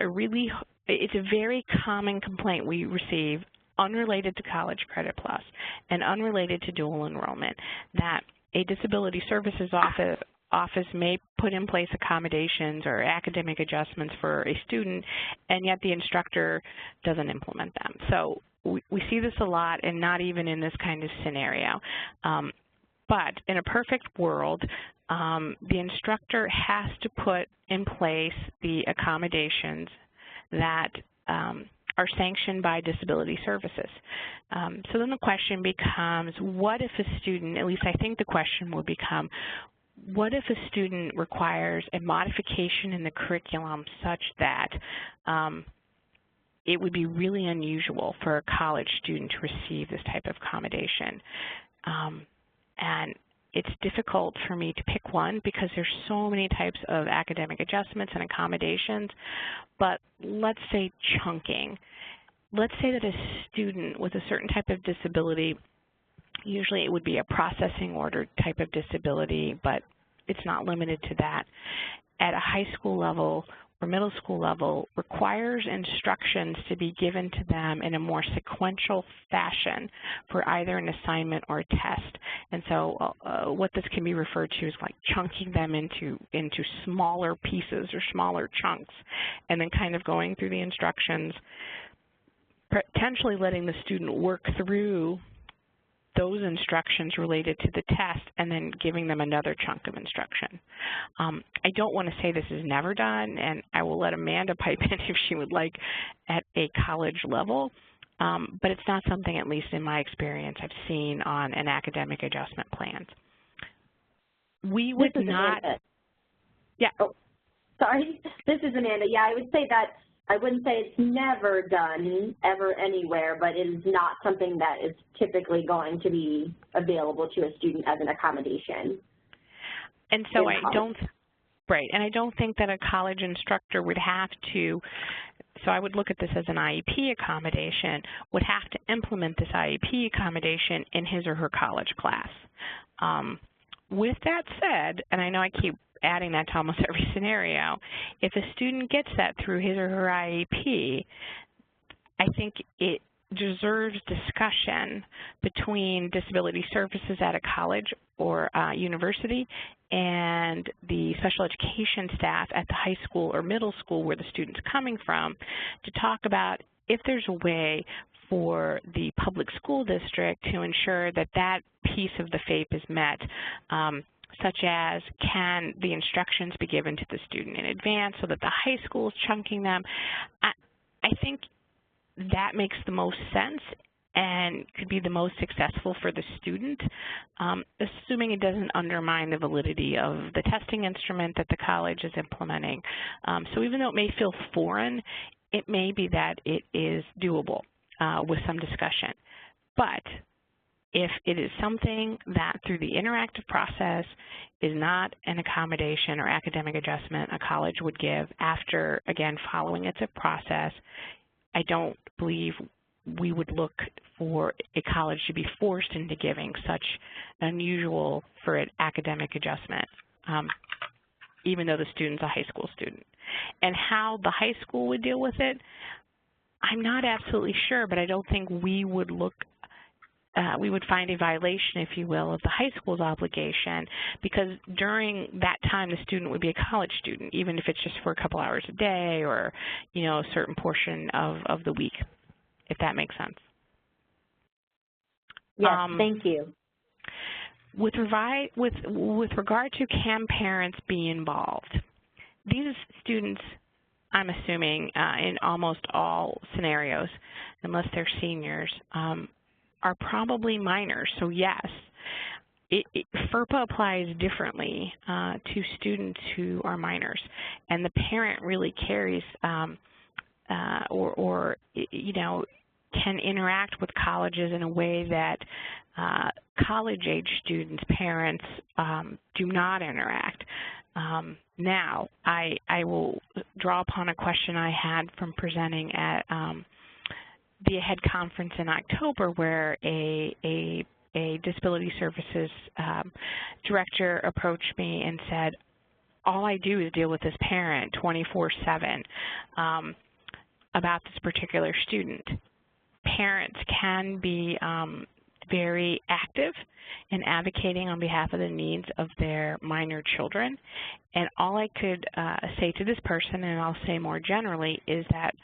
it's a very common complaint we receive unrelated to College Credit Plus and unrelated to dual enrollment, that a disability services office may put in place accommodations or academic adjustments for a student, and yet the instructor doesn't implement them. So we see this a lot, and not even in this kind of scenario. But in a perfect world, the instructor has to put in place the accommodations that are sanctioned by disability services. So then the question becomes, what if a student, at least I think the question would become, what if a student requires a modification in the curriculum such that it would be really unusual for a college student to receive this type of accommodation? And it's difficult for me to pick one because there's so many types of academic adjustments and accommodations, but let's say chunking. Let's say that a student with a certain type of disability, usually it would be a processing order type of disability, but it's not limited to that, at a high school level or middle school level, requires instructions to be given to them in a more sequential fashion for either an assignment or a test. And so what this can be referred to is like chunking them into smaller pieces or smaller chunks, and then kind of going through the instructions, potentially letting the student work through those instructions related to the test and then giving them another chunk of instruction. I don't want to say this is never done, and I will let Amanda pipe in if she would like at a college level, but it's not something, at least in my experience, I've seen on an academic adjustment plan. We would not... Amanda. Yeah. Oh, sorry. This is Amanda. Yeah, I would say that I wouldn't say it's never done ever anywhere, but it is not something that is typically going to be available to a student as an accommodation. And so I don't think that a college instructor would have to, so I would look at this as an IEP accommodation, would have to implement this IEP accommodation in his or her college class. With that said, and I know I keep adding that to almost every scenario, if a student gets that through his or her IEP, I think it deserves discussion between disability services at a college or university and the special education staff at the high school or middle school where the student's coming from to talk about if there's a way for the public school district to ensure that that piece of the FAPE is met, such as can the instructions be given to the student in advance so that the high school is chunking them. I think that makes the most sense and could be the most successful for the student, assuming it doesn't undermine the validity of the testing instrument that the college is implementing. So even though it may feel foreign, it may be that it is doable with some discussion. But if it is something that through the interactive process is not an accommodation or academic adjustment a college would give after, again, following its process, I don't believe we would look for a college to be forced into giving such unusual for an academic adjustment, even though the student's a high school student. And how the high school would deal with it, I'm not absolutely sure, but I don't think we would look we would find a violation, if you will, of the high school's obligation, because during that time the student would be a college student, even if it's just for a couple hours a day or, you know, a certain portion of the week, if that makes sense. Yes, thank you. With regard to can parents be involved, these students, I'm assuming in almost all scenarios, unless they're seniors, are probably minors. So yes, FERPA applies differently to students who are minors, and the parent really carries or you know, can interact with colleges in a way that college-age students' parents do not interact. Now, I will draw upon a question I had from presenting at the AHEAD conference in October, where a disability services director approached me and said, all I do is deal with this parent 24/7 about this particular student. Parents can be very active in advocating on behalf of the needs of their minor children, and all I could say to this person, and I'll say more generally, is that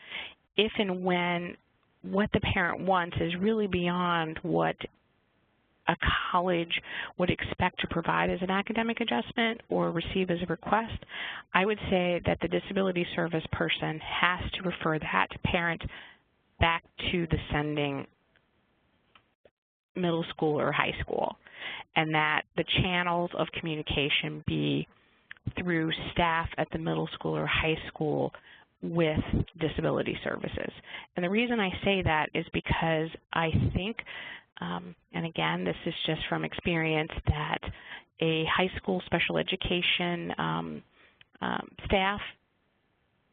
if and when what the parent wants is really beyond what a college would expect to provide as an academic adjustment or receive as a request, I would say that the disability service person has to refer that parent back to the sending middle school or high school, and that the channels of communication be through staff at the middle school or high school with disability services. And the reason I say that is because I think, and again, this is just from experience, that a high school special education staff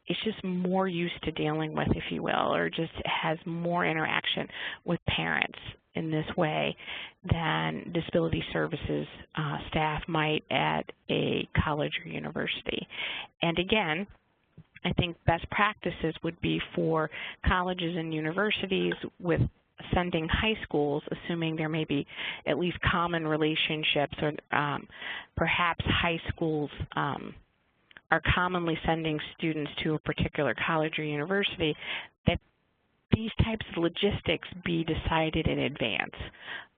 is just more used to dealing with, if you will, or just has more interaction with parents in this way than disability services staff might at a college or university. And again, I think best practices would be for colleges and universities with sending high schools, assuming there may be at least common relationships, or perhaps high schools are commonly sending students to a particular college or university, that these types of logistics be decided in advance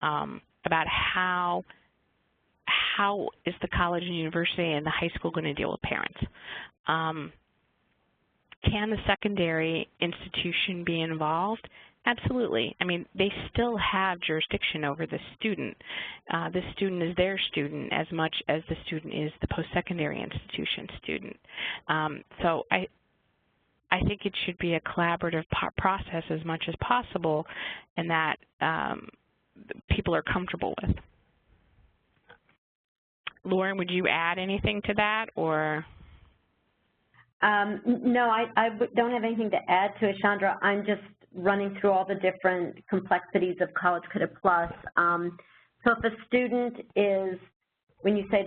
about how is the college and university and the high school going to deal with parents. Can the secondary institution be involved? Absolutely. I mean, they still have jurisdiction over the student. The student is their student as much as the student is the post-secondary institution student. So I think it should be a collaborative process as much as possible, and that people are comfortable with. Lauren, would you add anything to that, or? No, I don't have anything to add to it, Chandra. I'm just running through all the different complexities of College Credit Plus. So if a student is, when you say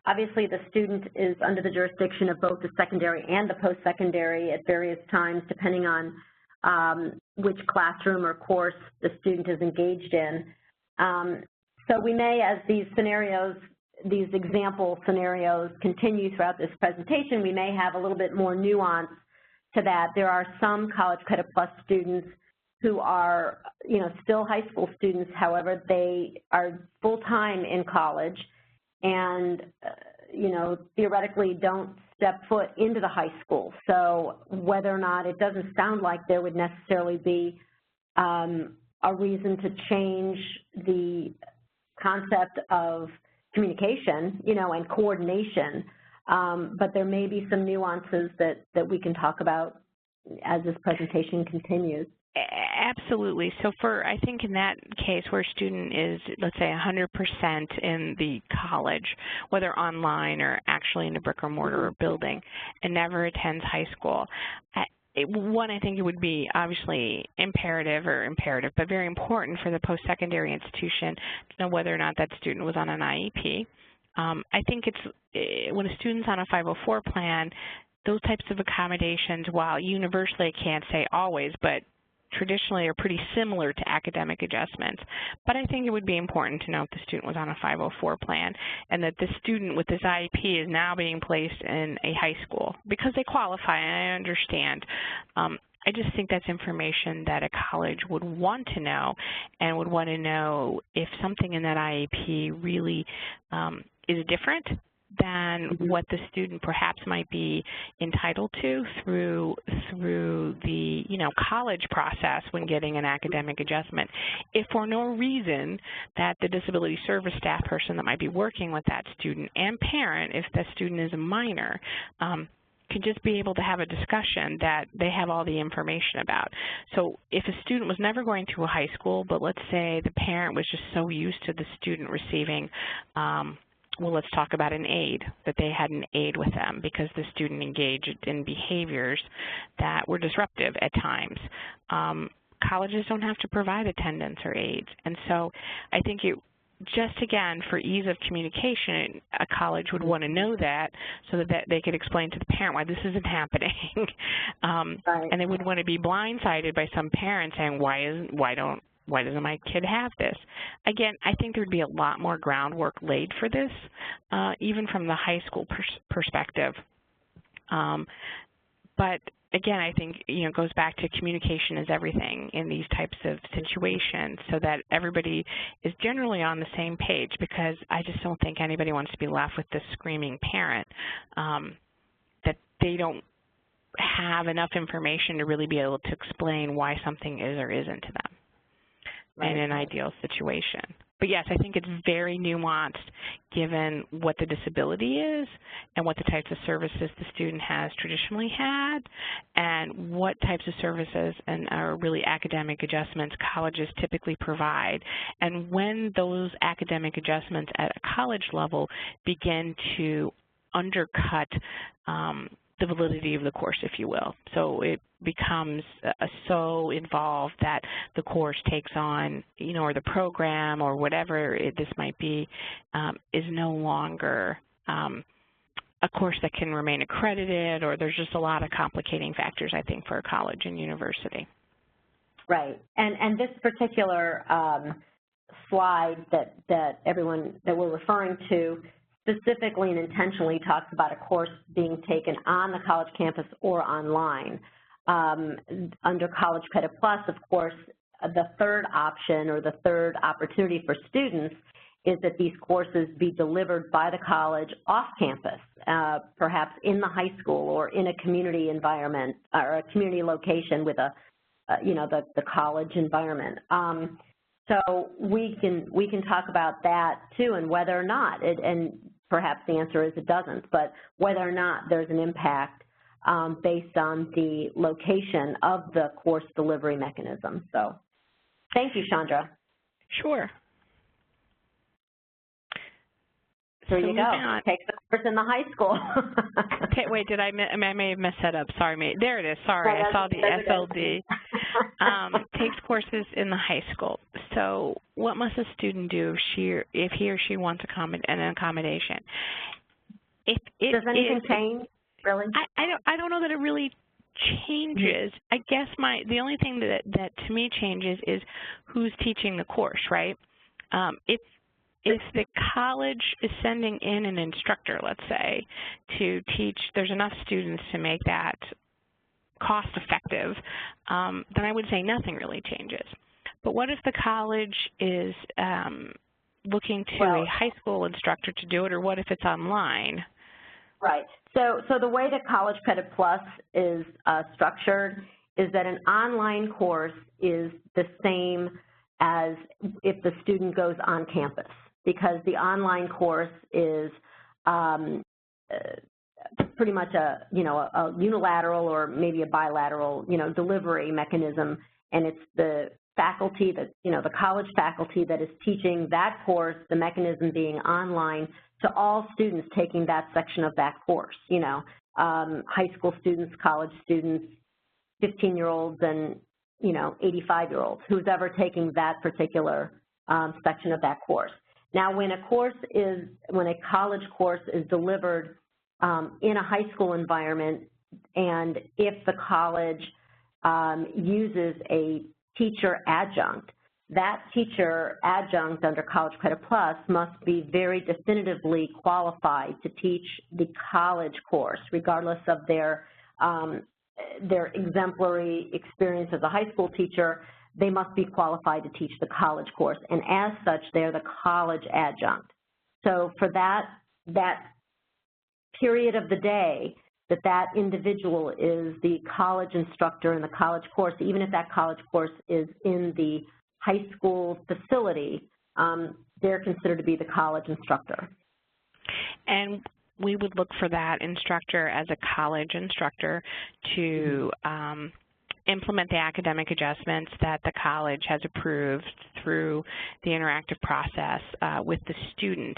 obviously the student is under the jurisdiction of both the secondary and the post-secondary at various times, depending on which classroom or course the student is engaged in. So we may, as these example scenarios continue throughout this presentation, we may have a little bit more nuance to that. There are some College Credit Plus students who are, still high school students. However, they are full-time in college and, theoretically don't step foot into the high school. So whether or not, it doesn't sound like there would necessarily be a reason to change the concept of communication, and coordination, but there may be some nuances that we can talk about as this presentation continues. Absolutely. So I think in that case where a student is, let's say, 100% in the college, whether online or actually in a brick or mortar building, and never attends high school, one, I think it would be obviously imperative, but very important for the post-secondary institution to know whether or not that student was on an IEP. I think when a student's on a 504 plan, those types of accommodations, while universally I can't say always, but traditionally are pretty similar to academic adjustments. But I think it would be important to know if the student was on a 504 plan and that the student with this IEP is now being placed in a high school because they qualify, and I understand. I just think that's information that a college would want to know, and would want to know if something in that IEP really is different than what the student perhaps might be entitled to through the college process when getting an academic adjustment. If for no reason that the disability service staff person that might be working with that student and parent, if the student is a minor, could just be able to have a discussion that they have all the information about. So if a student was never going through a high school, but let's say the parent was just so used to the student receiving well, let's talk about an aide, that they had an aide with them because the student engaged in behaviors that were disruptive at times. Colleges don't have to provide attendants or aides. And so I think just again, for ease of communication, a college would want to know that so that they could explain to the parent why this isn't happening. Right. And they would want to be blindsided by some parents saying, why doesn't my kid have this? Again, I think there would be a lot more groundwork laid for this, even from the high school perspective. But again, I think, it goes back to communication is everything in these types of situations, so that everybody is generally on the same page, because I just don't think anybody wants to be left with this screaming parent that they don't have enough information to really be able to explain why something is or isn't to them in an ideal situation. But yes, I think it's very nuanced given what the disability is and what the types of services the student has traditionally had, and what types of services and are really academic adjustments colleges typically provide, and when those academic adjustments at a college level begin to undercut the validity of the course, if you will. So it becomes so involved that the course takes on, or the program or whatever this might be, is no longer a course that can remain accredited, or there's just a lot of complicating factors, I think, for a college and university. Right, and this particular slide that we're referring to specifically and intentionally talks about a course being taken on the college campus or online. Under College Credit Plus, of course, the third option or the third opportunity for students is that these courses be delivered by the college off campus, perhaps in the high school or in a community environment or a community location with the college environment. So we can talk about that too, and whether or not and perhaps the answer is it doesn't, but whether or not there's an impact based on the location of the course delivery mechanism. So thank you, Chandra. Sure. There you go. Take the course in the high school. Okay, wait, I may have messed that up. Sorry, there it is. Sorry, I saw the SLD. Takes courses in the high school. So what must a student do if he or she wants an accommodation? Does anything change, really? I don't know that it really changes. I guess the only thing that to me changes is who's teaching the course, right? If the college is sending in an instructor, let's say, to teach, there's enough students to make that cost effective, then I would say nothing really changes. But what if the college is looking to a high school instructor to do it, or what if it's online? Right. So the way that College Credit Plus is structured is that an online course is the same as if the student goes on campus, because the online course is pretty much a unilateral or maybe a bilateral, delivery mechanism, and it's the faculty that, the college faculty that is teaching that course, the mechanism being online, to all students taking that section of that course, high school students, college students, 15-year-olds, and, 85-year-olds, who's ever taking that particular section of that course. Now, when a college course is delivered in a high school environment, and if the college uses a teacher adjunct, that teacher adjunct under College Credit Plus must be very definitively qualified to teach the college course, regardless of their exemplary experience as a high school teacher. They must be qualified to teach the college course, and as such, they're the college adjunct. So for that period of the day that individual is the college instructor in the college course, even if that college course is in the high school facility, they're considered to be the college instructor. And we would look for that instructor as a college instructor to implement the academic adjustments that the college has approved through the interactive process with the student.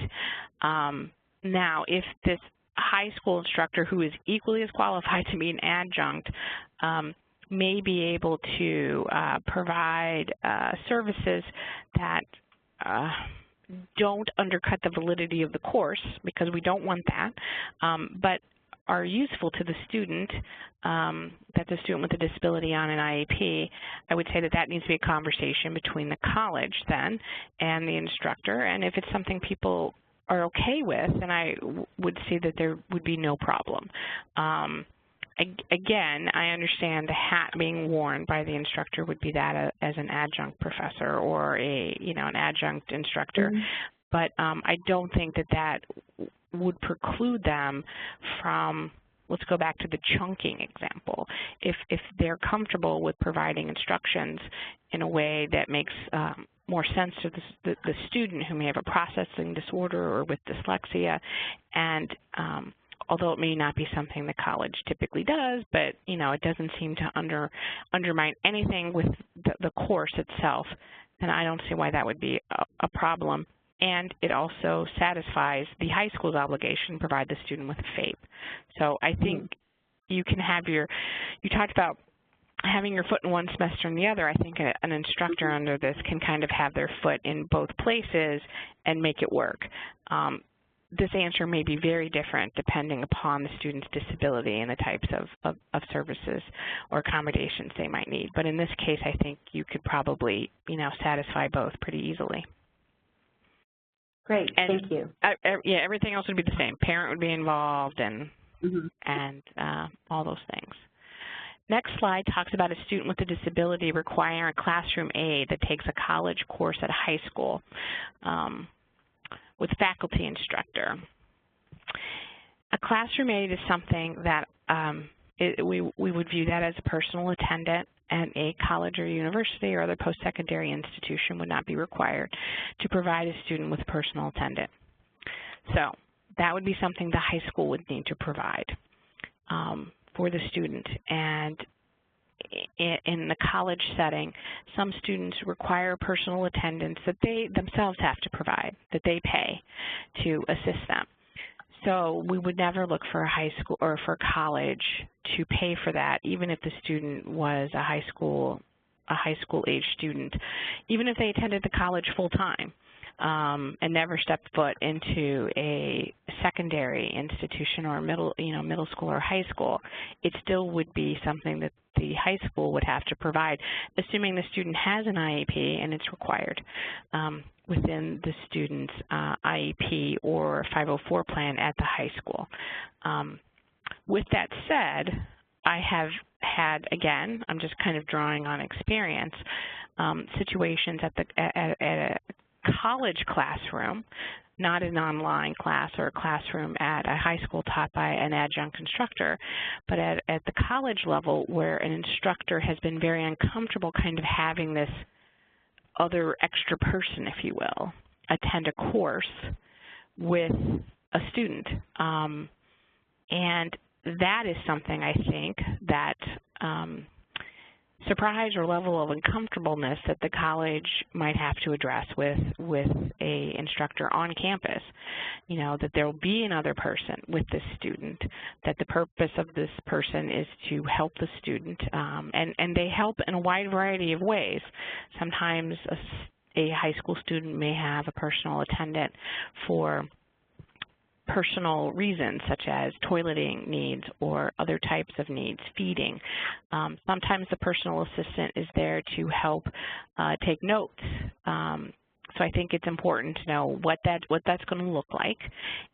Now, if this high school instructor, who is equally as qualified to be an adjunct, may be able to provide services that don't undercut the validity of the course, because we don't want that, but are useful to the student, that's a student with a disability on an IEP, I would say that needs to be a conversation between the college then and the instructor. And if it's something people are okay with, then I would see that there would be no problem. again, I understand the hat being worn by the instructor would be that as an adjunct professor or an adjunct instructor, but I don't think that would preclude them from, let's go back to the chunking example. If they're comfortable with providing instructions in a way that makes more sense to the student who may have a processing disorder or with dyslexia, and although it may not be something the college typically does, but it doesn't seem to undermine anything with the course itself, then I don't see why that would be a problem. And it also satisfies the high school's obligation to provide the student with a FAPE. So I think you can have you talked about having your foot in one semester and the other. I think an instructor under this can kind of have their foot in both places and make it work. This answer may be very different depending upon the student's disability and the types of services or accommodations they might need. But in this case, I think you could probably, satisfy both pretty easily. Great, thank you. Yeah, everything else would be the same. Parent would be involved and all those things. Next slide talks about a student with a disability requiring a classroom aide that takes a college course at a high school with faculty instructor. A classroom aide is something that we would view that as a personal attendant, and a college or university or other post-secondary institution would not be required to provide a student with a personal attendant. So that would be something the high school would need to provide for the student. And in the college setting, some students require personal attendance that they themselves have to provide, that they pay to assist them. So we would never look for a high school or for college to pay for that, even if the student was a high school age student, even if they attended the college full time and never stepped foot into a secondary institution or middle school or high school. It still would be something that the high school would have to provide, assuming the student has an IEP and it's required within the student's IEP or 504 plan at the high school. With that said, I have had, again, I'm just kind of drawing on experience, situations at a college classroom, not an online class or a classroom at a high school taught by an adjunct instructor, but at the college level where an instructor has been very uncomfortable kind of having this other extra person, if you will, attend a course with a student. And that is something I think that surprise or level of uncomfortableness that the college might have to address with a instructor on campus. That there will be another person with this student, that the purpose of this person is to help the student, and they help in a wide variety of ways. Sometimes a high school student may have a personal attendant for personal reasons, such as toileting needs or other types of needs, feeding. Sometimes the personal assistant is there to help take notes. So I think it's important to know what that's going to look like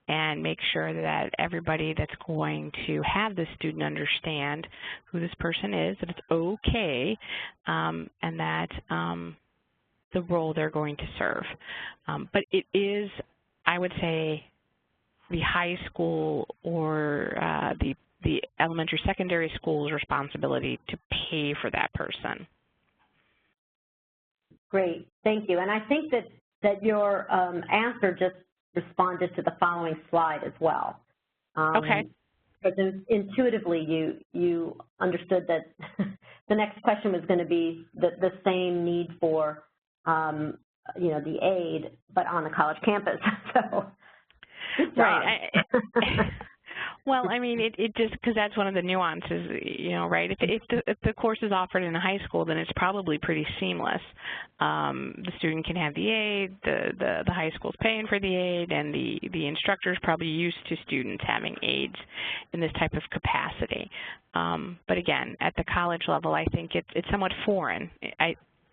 and make sure that everybody that's going to have this student understand who this person is, that it's okay, and that the role they're going to serve. But it is, I would say, the high school or the elementary secondary school's responsibility to pay for that person. Great, thank you. And I think that your answer just responded to the following slide as well. Okay. Because intuitively you understood that the next question was going to be the same need for the aid, but on the college campus. So. Right. Well, I mean, it just, because that's one of the nuances, right? If the course is offered in a high school, then it's probably pretty seamless. The student can have the aid, the high school's paying for the aid, and the instructor is probably used to students having aids in this type of capacity. But again, at the college level, I think it's somewhat foreign.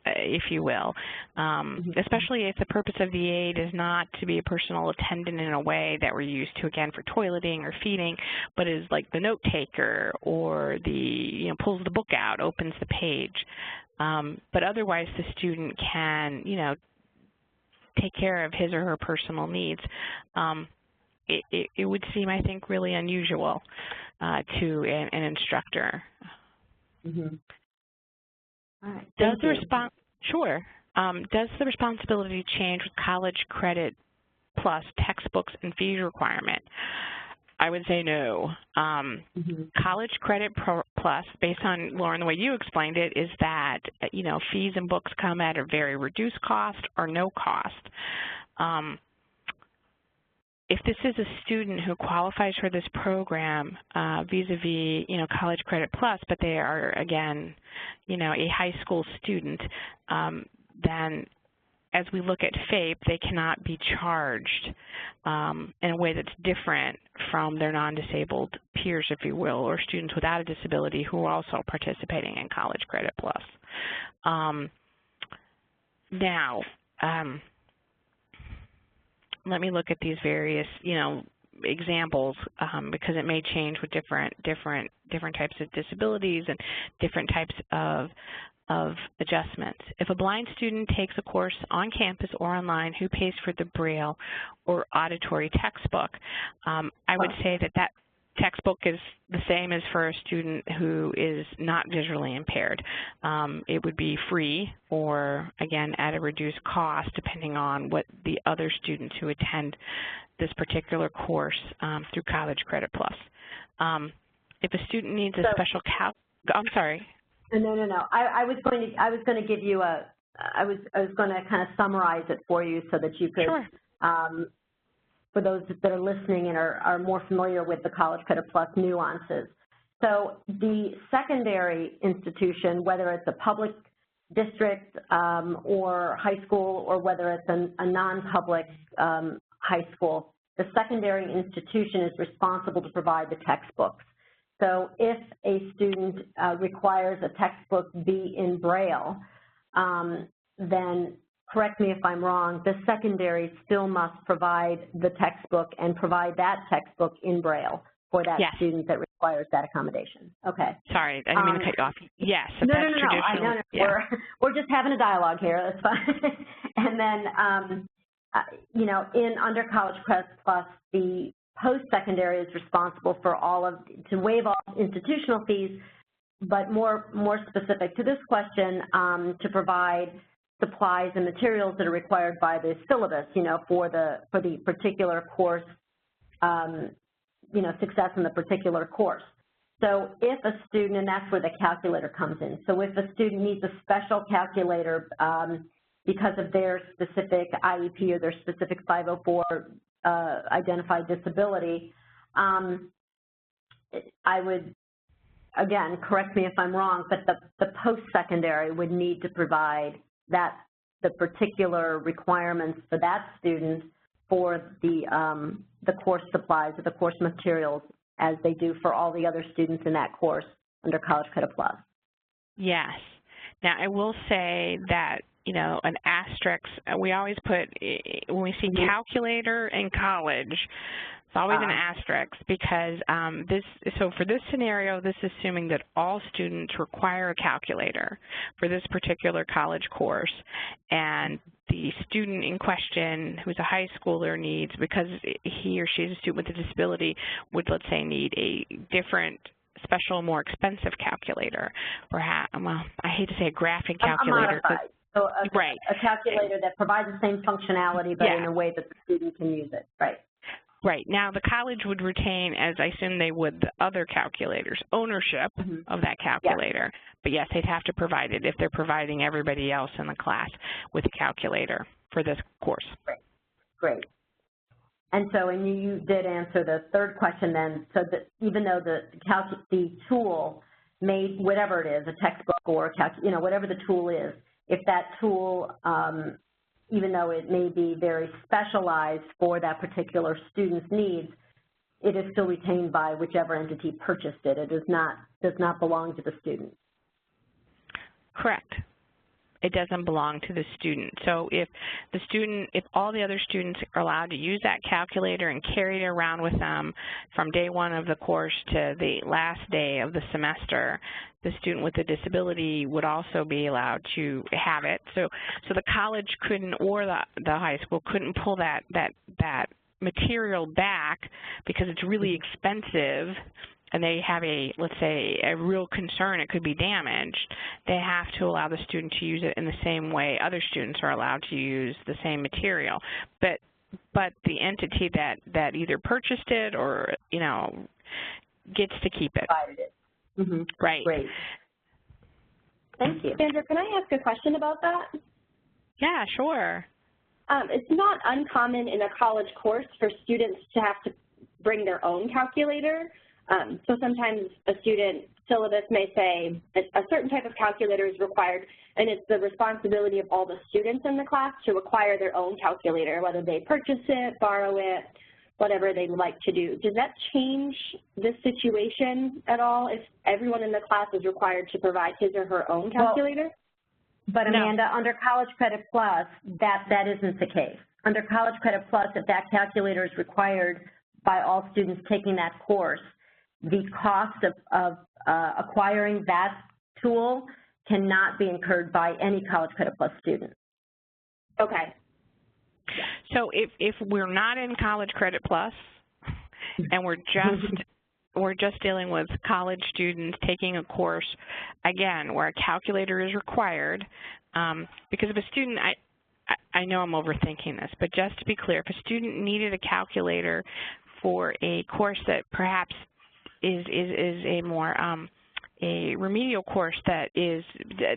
if you will, especially if the purpose of the aide is not to be a personal attendant in a way that we're used to, again, for toileting or feeding, but is like the note taker or the, pulls the book out, opens the page. But otherwise, the student can, take care of his or her personal needs. It would seem, I think, really unusual to an instructor. All right. Does the responsibility change with College Credit Plus textbooks and fees requirement? I would say no. College Credit Plus, based on, Lauren, the way you explained it, is that, fees and books come at a very reduced cost or no cost. If this is a student who qualifies for this program vis-a-vis, College Credit Plus, but they are, again, a high school student, then as we look at FAPE, they cannot be charged in a way that's different from their non-disabled peers, if you will, or students without a disability who are also participating in College Credit Plus. Now, let me look at these various, examples because it may change with different types of disabilities and different types of adjustments. If a blind student takes a course on campus or online, who pays for the Braille or auditory textbook? I would say that textbook is the same as for a student who is not visually impaired. It would be free or, again, at a reduced cost depending on what the other students who attend this particular course through College Credit Plus. If a student needs a special I'm sorry. No. I was going to give you I was going to kind of summarize it for you so that you could, sure. For those that are listening and are more familiar with the College Credit Plus nuances. So the secondary institution, whether it's a public district or high school or whether it's a non-public high school, the secondary institution is responsible to provide the textbooks. So if a student requires a textbook be in Braille, then correct me if I'm wrong, the secondary still must provide the textbook and provide that textbook in Braille for that yes. student that requires that accommodation. Okay. Sorry, I didn't mean to cut you off. Yes, no, yeah. We're just having a dialogue here. That's fine. And then, in under College Credit Plus, the post-secondary is responsible for to waive all institutional fees, but more specific to this question, to provide supplies and materials that are required by the syllabus, for the particular course, success in the particular course. So if a student, and that's where the calculator comes in, so if a student needs a special calculator because of their specific IEP or their specific 504 identified disability, I would, again, correct me if I'm wrong, but the post-secondary would need to provide the particular requirements for that student for the course supplies or the course materials as they do for all the other students in that course under College Credit Plus. Yes. Now, I will say that, an asterisk, we always put, when we see calculator in college, it's always an asterisk because so for this scenario, this is assuming that all students require a calculator for this particular college course, and the student in question who's a high schooler needs, because he or she is a student with a disability, would, let's say, need a different special, more expensive calculator, perhaps, well, I hate to say a graphing calculator. So right. A calculator that provides the same functionality, but in a way that the student can use it, right? Right. Now, the college would retain, as I assume they would, the other calculators, ownership of that calculator. Yes. But, yes, they'd have to provide it if they're providing everybody else in the class with a calculator for this course. Great. And so, and you did answer the third question then, so that even though the tool made, whatever it is, a textbook or whatever the tool is, if that tool, even though it may be very specialized for that particular student's needs, it is still retained by whichever entity purchased it. It does not belong to the student. Correct. it doesn't belong to the student. So if all the other students are allowed to use that calculator and carry it around with them from day one of the course to the last day of the semester, the student with a disability would also be allowed to have it. So the college couldn't, or the high school couldn't pull that material back because it's really expensive, and they have let's say, a real concern it could be damaged. They have to allow the student to use it in the same way other students are allowed to use the same material. But the entity that either purchased it or, gets to keep it. Mm-hmm. Right. Great. Thank you. Sandra, can I ask a question about that? Yeah, sure. It's not uncommon in a college course for students to have to bring their own calculator. So sometimes a student syllabus may say a certain type of calculator is required, and it's the responsibility of all the students in the class to require their own calculator, whether they purchase it, borrow it, whatever they'd like to do. Does that change this situation at all if everyone in the class is required to provide his or her own calculator? But Amanda, no. Under College Credit Plus, that isn't the case. Under College Credit Plus, if that calculator is required by all students taking that course, the cost of acquiring that tool cannot be incurred by any College Credit Plus student. Okay. So if we're not in College Credit Plus and we're just dealing with college students taking a course, again, where a calculator is required, because if a student, I know I'm overthinking this, but just to be clear, if a student needed a calculator for a course that perhaps is a more a remedial course that is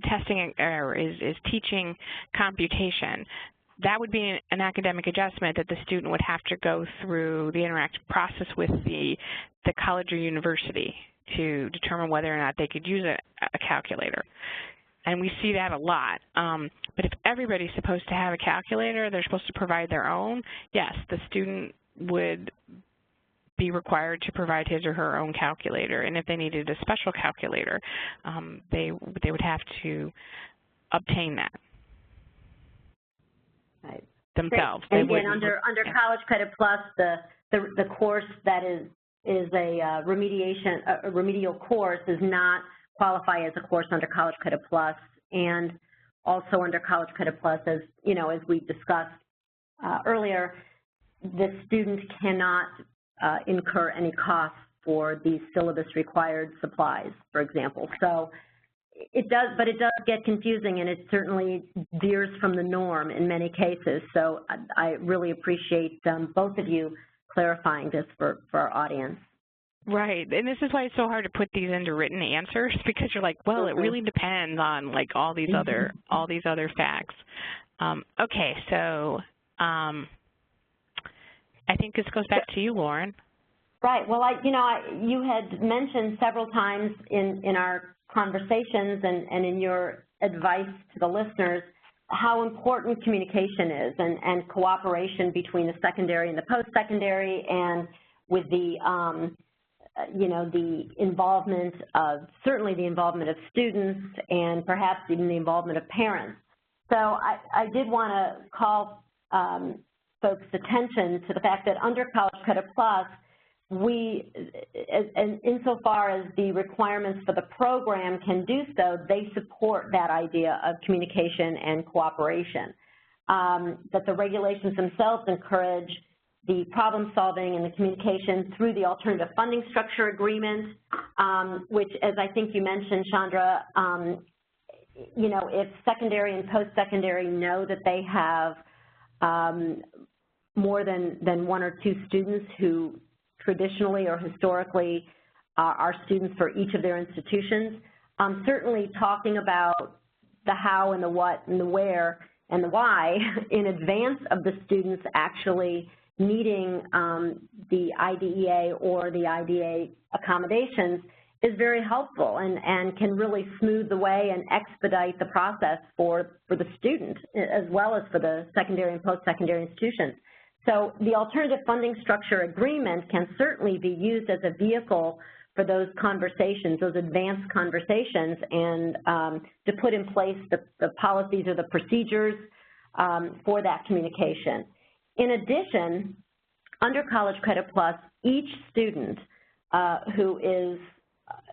testing or is teaching computation, that would be an academic adjustment that the student would have to go through the interactive process with the college or university to determine whether or not they could use a calculator. And we see that a lot. But if everybody's supposed to have a calculator, they're supposed to provide their own, yes, the student would be required to provide his or her own calculator. And if they needed a special calculator, they would have to obtain that. Right. Themselves. And again, under College Credit Plus, the course that is a remedial course does not qualify as a course under College Credit Plus, and also under College Credit Plus, as we discussed earlier, the student cannot incur any costs for the syllabus required supplies, for example. So it does get confusing, and it certainly veers from the norm in many cases. So I really appreciate both of you clarifying this for our audience. Right, and this is why it's so hard to put these into written answers, because you're like, well, it really depends on like all these other facts. Okay, so I think this goes back to you, Lauren. Right. Well, you had mentioned several times in our conversations and in your advice to the listeners how important communication is and cooperation between the secondary and the post-secondary, and with the the involvement of, certainly the involvement of students and perhaps even the involvement of parents. So I did want to call folks' attention to the fact that under College Credit Plus, we, insofar as the requirements for the program can do so, they support that idea of communication and cooperation. That the regulations themselves encourage the problem solving and the communication through the alternative funding structure agreement, which, as I think you mentioned, Chandra, if secondary and post-secondary know that they have more than one or two students who traditionally or historically are students for each of their institutions, certainly talking about the how and the what and the where and the why in advance of the students actually needing the IDEA or the IDA accommodations is very helpful and can really smooth the way and expedite the process for the student as well as for the secondary and post-secondary institutions. So the alternative funding structure agreement can certainly be used as a vehicle for those conversations, those advanced conversations, and to put in place the policies or the procedures for that communication. In addition, under College Credit Plus, each student who is,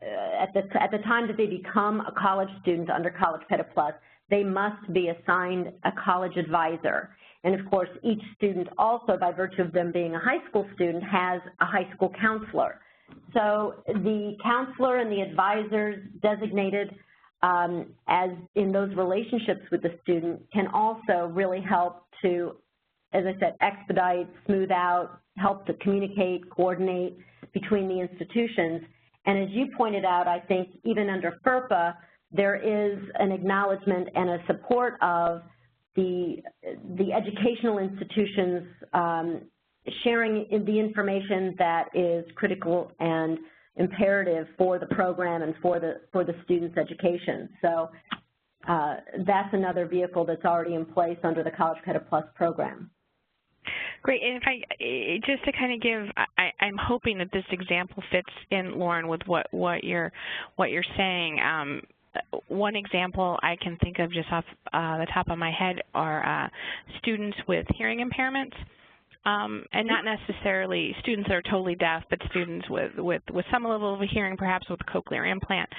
at the time that they become a college student under College Credit Plus, they must be assigned a college advisor. And of course, each student also, by virtue of them being a high school student, has a high school counselor. So the counselor and the advisors designated as in those relationships with the student can also really help to, as I said, expedite, smooth out, help to communicate, coordinate between the institutions. And as you pointed out, I think even under FERPA, there is an acknowledgement and a support of the educational institutions sharing the information that is critical and imperative for the program and for the student's education. So that's another vehicle that's already in place under the College Credit Plus program. Great, and if I just to kind of give, I'm hoping that this example fits in, Lauren, with what you're saying. One example I can think of just off the top of my head are students with hearing impairments. And not necessarily students that are totally deaf, but students with some level of hearing, perhaps with a cochlear implant.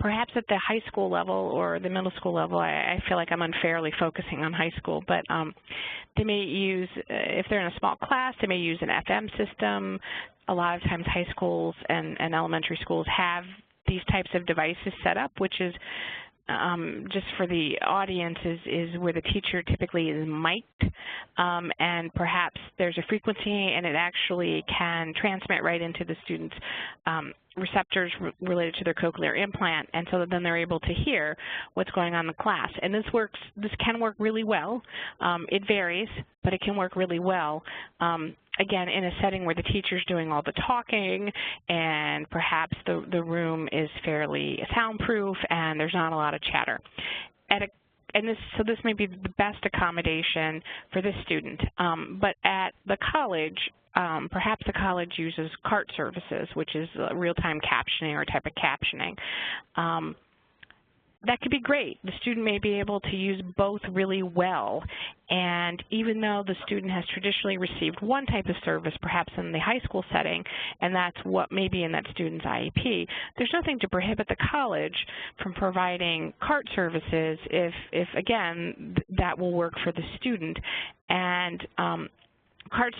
Perhaps at the high school level or the middle school level, I feel like I'm unfairly focusing on high school, but they may use, if they're in a small class, they may use an FM system. A lot of times high schools and elementary schools have these types of devices set up, which is just for the audience is where the teacher typically is mic'd, and perhaps there's a frequency and it actually can transmit right into the student's receptors related to their cochlear implant, and so that then they're able to hear what's going on in the class. And this can work really well. It varies, but it can work really well. Again, in a setting where the teacher's doing all the talking and perhaps the room is fairly soundproof and there's not a lot of chatter. So this may be the best accommodation for this student. But at the college, perhaps the college uses CART services, which is real-time captioning or a type of captioning. That could be great. The student may be able to use both really well, and even though the student has traditionally received one type of service, perhaps in the high school setting, and that's what may be in that student's IEP, there's nothing to prohibit the college from providing CART services if again, that will work for the student. And CART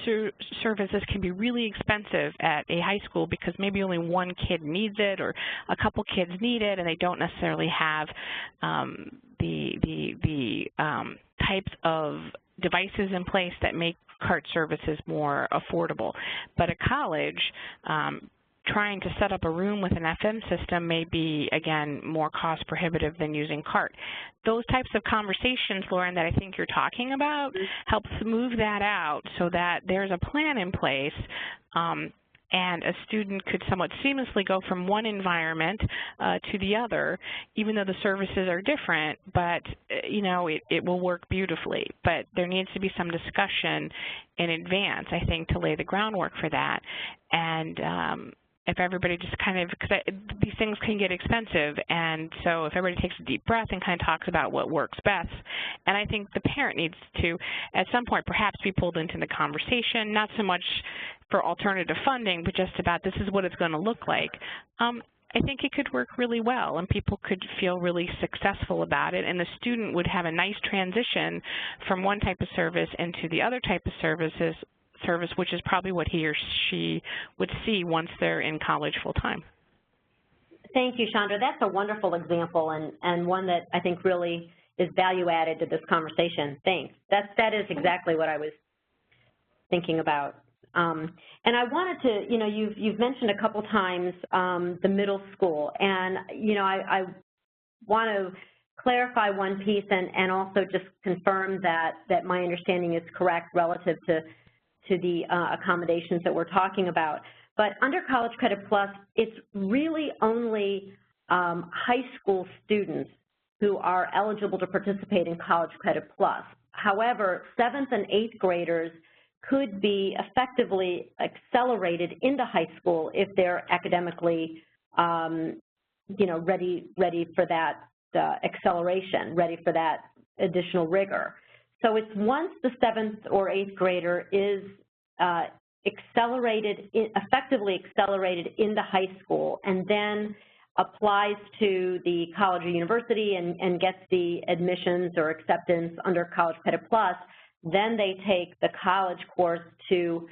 services can be really expensive at a high school because maybe only one kid needs it or a couple kids need it, and they don't necessarily have the types of devices in place that make CART services more affordable. But at college, trying to set up a room with an FM system may be, again, more cost prohibitive than using CART. Those types of conversations, Lauren, that I think you're talking about help smooth that out so that there's a plan in place and a student could somewhat seamlessly go from one environment to the other, even though the services are different, but you know, it will work beautifully. But there needs to be some discussion in advance, I think, to lay the groundwork for that. And if everybody just kind of, because these things can get expensive, and so if everybody takes a deep breath and kind of talks about what works best, and I think the parent needs to, at some point, perhaps be pulled into the conversation, not so much for alternative funding, but just about this is what it's going to look like. I think it could work really well, and people could feel really successful about it, and the student would have a nice transition from one type of service into the other type of service, which is probably what he or she would see once they're in college full-time. Thank you, Chandra. That's a wonderful example and one that I think really is value added to this conversation. Thanks. That is exactly what I was thinking about. And I wanted to, you know, you've mentioned a couple times the middle school, and, you know, I want to clarify one piece and also just confirm that my understanding is correct relative to the accommodations that we're talking about. But under College Credit Plus, it's really only high school students who are eligible to participate in College Credit Plus. However, 7th and 8th graders could be effectively accelerated into high school if they're academically, you know, ready for that acceleration, ready for that additional rigor. So it's once the 7th or 8th grader is effectively accelerated into high school and then applies to the college or university and gets the admissions or acceptance under College Credit Plus, then they take the college course to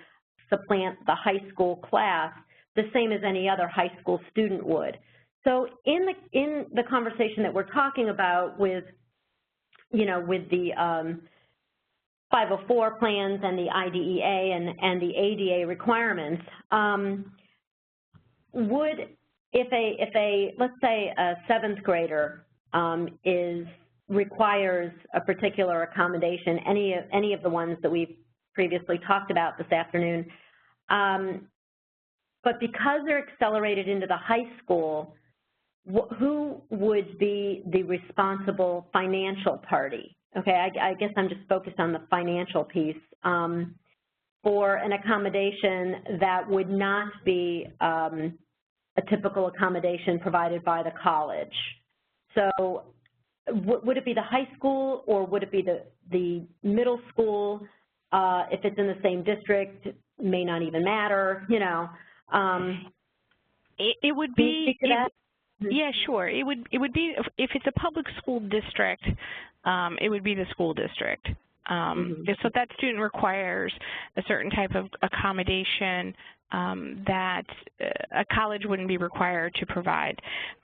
supplant the high school class the same as any other high school student would. So in the conversation that we're talking about with, you know, with the 504 plans and the IDEA and the ADA requirements, let's say a 7th grader requires a particular accommodation, any of the ones that we've previously talked about this afternoon, but because they're accelerated into the high school, who would be the responsible financial party? Okay, I guess I'm just focused on the financial piece for an accommodation that would not be a typical accommodation provided by the college. So would it be the high school or would it be the middle school? If it's in the same district, it may not even matter, you know. It would be, yeah, sure. It would be, if it's a public school district, it would be the school district. So that student requires a certain type of accommodation that a college wouldn't be required to provide.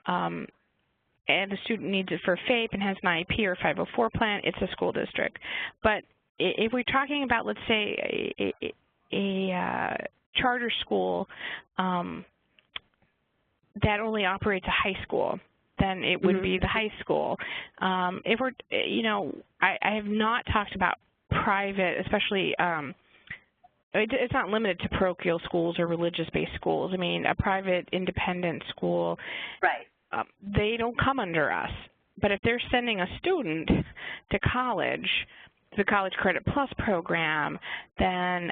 And the student needs it for FAPE and has an IEP or 504 plan, it's a school district. But if we're talking about, let's say, a charter school that only operates a high school, then it would be the high school. If we're, you know, I have not talked about private, especially, it's not limited to parochial schools or religious-based schools. I mean, a private independent school, right? They don't come under us. But if they're sending a student to college, the College Credit Plus program, then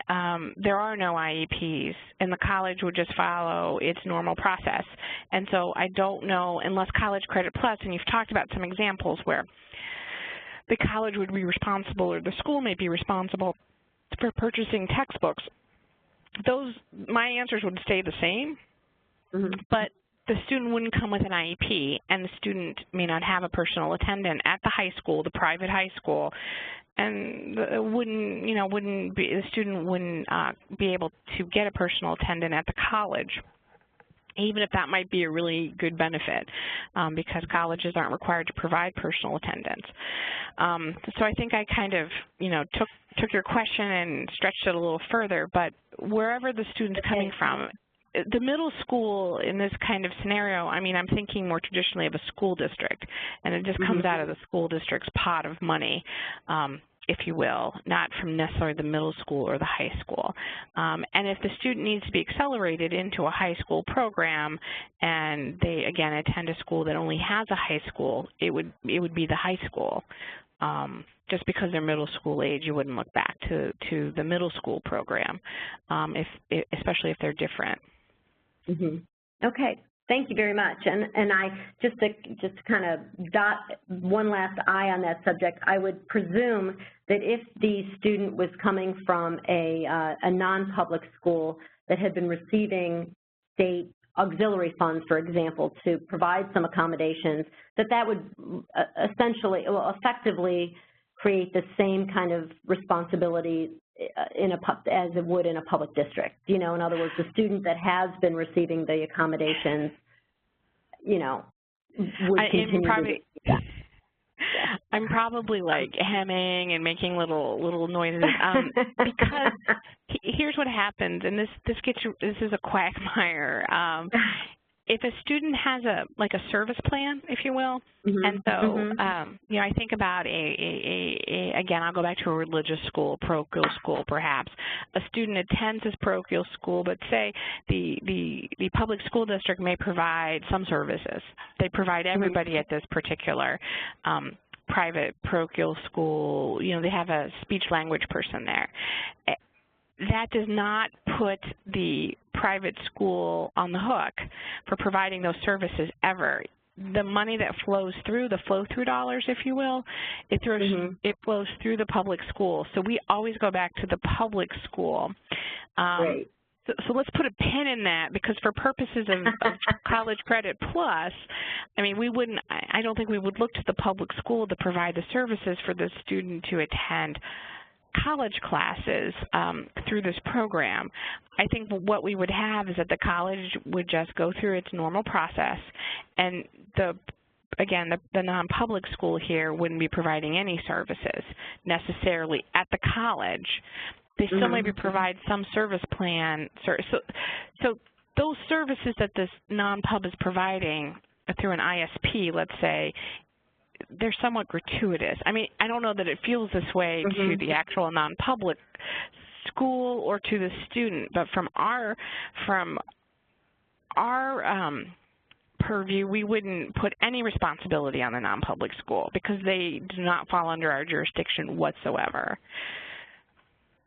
there are no IEPs, and the college would just follow its normal process. And so I don't know, unless College Credit Plus, and you've talked about some examples where the college would be responsible or the school may be responsible for purchasing textbooks, my answers would stay the same, but the student wouldn't come with an IEP, and the student may not have a personal attendant at the high school, the private high school, and the student wouldn't be able to get a personal attendant at the college, even if that might be a really good benefit, because colleges aren't required to provide personal attendants. So I think I kind of, you know, took your question and stretched it a little further, but wherever the student's coming from, the middle school in this kind of scenario, I mean, I'm thinking more traditionally of a school district, and it just comes out of the school district's pot of money, if you will, not from necessarily the middle school or the high school. And if the student needs to be accelerated into a high school program and they, again, attend a school that only has a high school, it would be the high school. Just because they're middle school age, you wouldn't look back to the middle school program, especially if they're different. Okay, thank you very much. And I just to kind of dot one last I on that subject, I would presume that if the student was coming from a non-public school that had been receiving state auxiliary funds, for example, to provide some accommodations, that would essentially, well, effectively create the same kind of responsibility as it would in a public district. You know, in other words, the student that has been receiving the accommodations, you know, would continue to do that. I'm probably like hemming and making little noises because here's what happens, and this is a quagmire. If a student has a service plan, if you will, and so you know, I think about again, I'll go back to a religious school, parochial school, perhaps. A student attends this parochial school, but say the public school district may provide some services. They provide everybody at this particular private parochial school. You know, they have a speech language person there. that does not put the private school on the hook for providing those services ever. The money that flows through, the flow-through dollars, if you will, it flows through the public school. So we always go back to the public school. Great. So let's put a pin in that, because for purposes of College Credit Plus, I mean, I don't think we would look to the public school to provide the services for the student to attend college classes through this program. I think what we would have is that the college would just go through its normal process, and again, the non-public school here wouldn't be providing any services necessarily at the college. They still maybe provide some service plan. So those services that this non-pub is providing through an ISP, let's say, they're somewhat gratuitous. I mean, I don't know that it feels this way to the actual non-public school or to the student, but from our purview, we wouldn't put any responsibility on the non-public school because they do not fall under our jurisdiction whatsoever.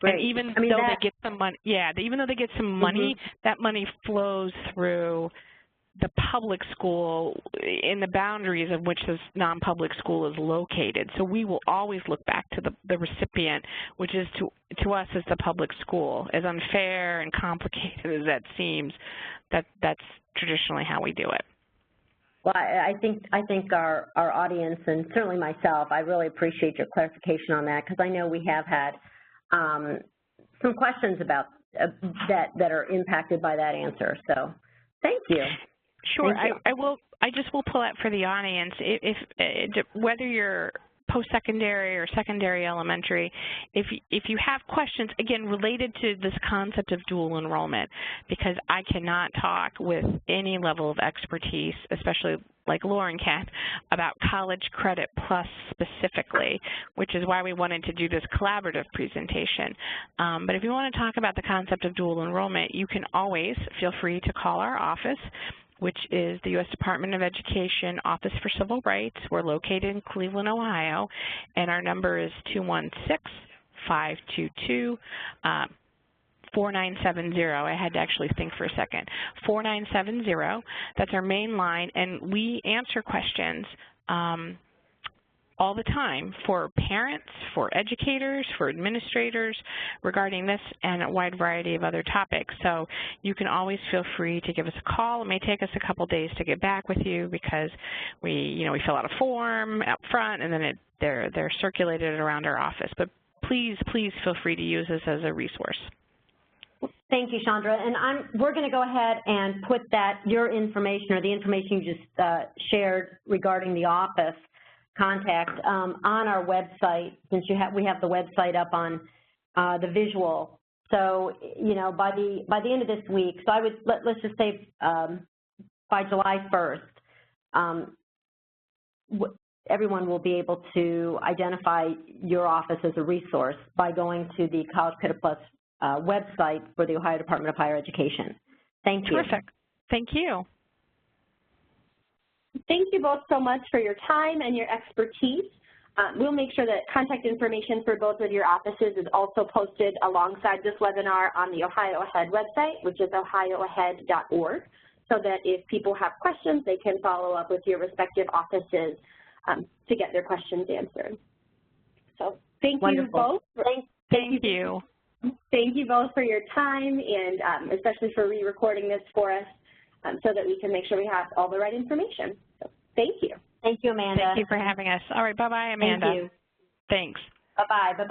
Right. And even though they get some money, even though they get some money, that money flows through the public school in the boundaries of which this non-public school is located. So we will always look back to the recipient, which is to us as the public school. As unfair and complicated as that seems, that's traditionally how we do it. Well, I think our audience, and certainly myself, I really appreciate your clarification on that, because I know we have had some questions about that are impacted by that answer. So thank you. Sure. I just will pull out for the audience, if whether you're post-secondary or secondary elementary, if you have questions, again, related to this concept of dual enrollment, because I cannot talk with any level of expertise, especially like Lauren can, about College Credit Plus specifically, which is why we wanted to do this collaborative presentation. But if you want to talk about the concept of dual enrollment, you can always feel free to call our office, which is the U.S. Department of Education Office for Civil Rights. We're located in Cleveland, Ohio, and our number is 216-522-4970. I had to actually think for a second. 4970, that's our main line, and we answer questions all the time for parents, for educators, for administrators regarding this and a wide variety of other topics. So you can always feel free to give us a call. It may take us a couple days to get back with you because we fill out a form up front and then they're circulated around our office. But please feel free to use this as a resource. Thank you, Chandra. And we're going to go ahead and put your information or the information you just shared regarding the office contact on our website, since we have the website up on the visual. So by the end of this week, so I would let's just say by July 1st, everyone will be able to identify your office as a resource by going to the College Credit Plus website for the Ohio Department of Higher Education. Thank you. Terrific. Thank you. Thank you both so much for your time and your expertise. We'll make sure that contact information for both of your offices is also posted alongside this webinar on the Ohio Ahead website, which is ohioahead.org, so that if people have questions, they can follow up with your respective offices to get their questions answered. So thank you both. Thank you. Thank you both for your time and especially for re-recording this for us so that we can make sure we have all the right information. So thank you. Thank you, Amanda. Thank you for having us. All right, bye-bye, Amanda. Thank you. Thanks. Bye-bye. Bye-bye.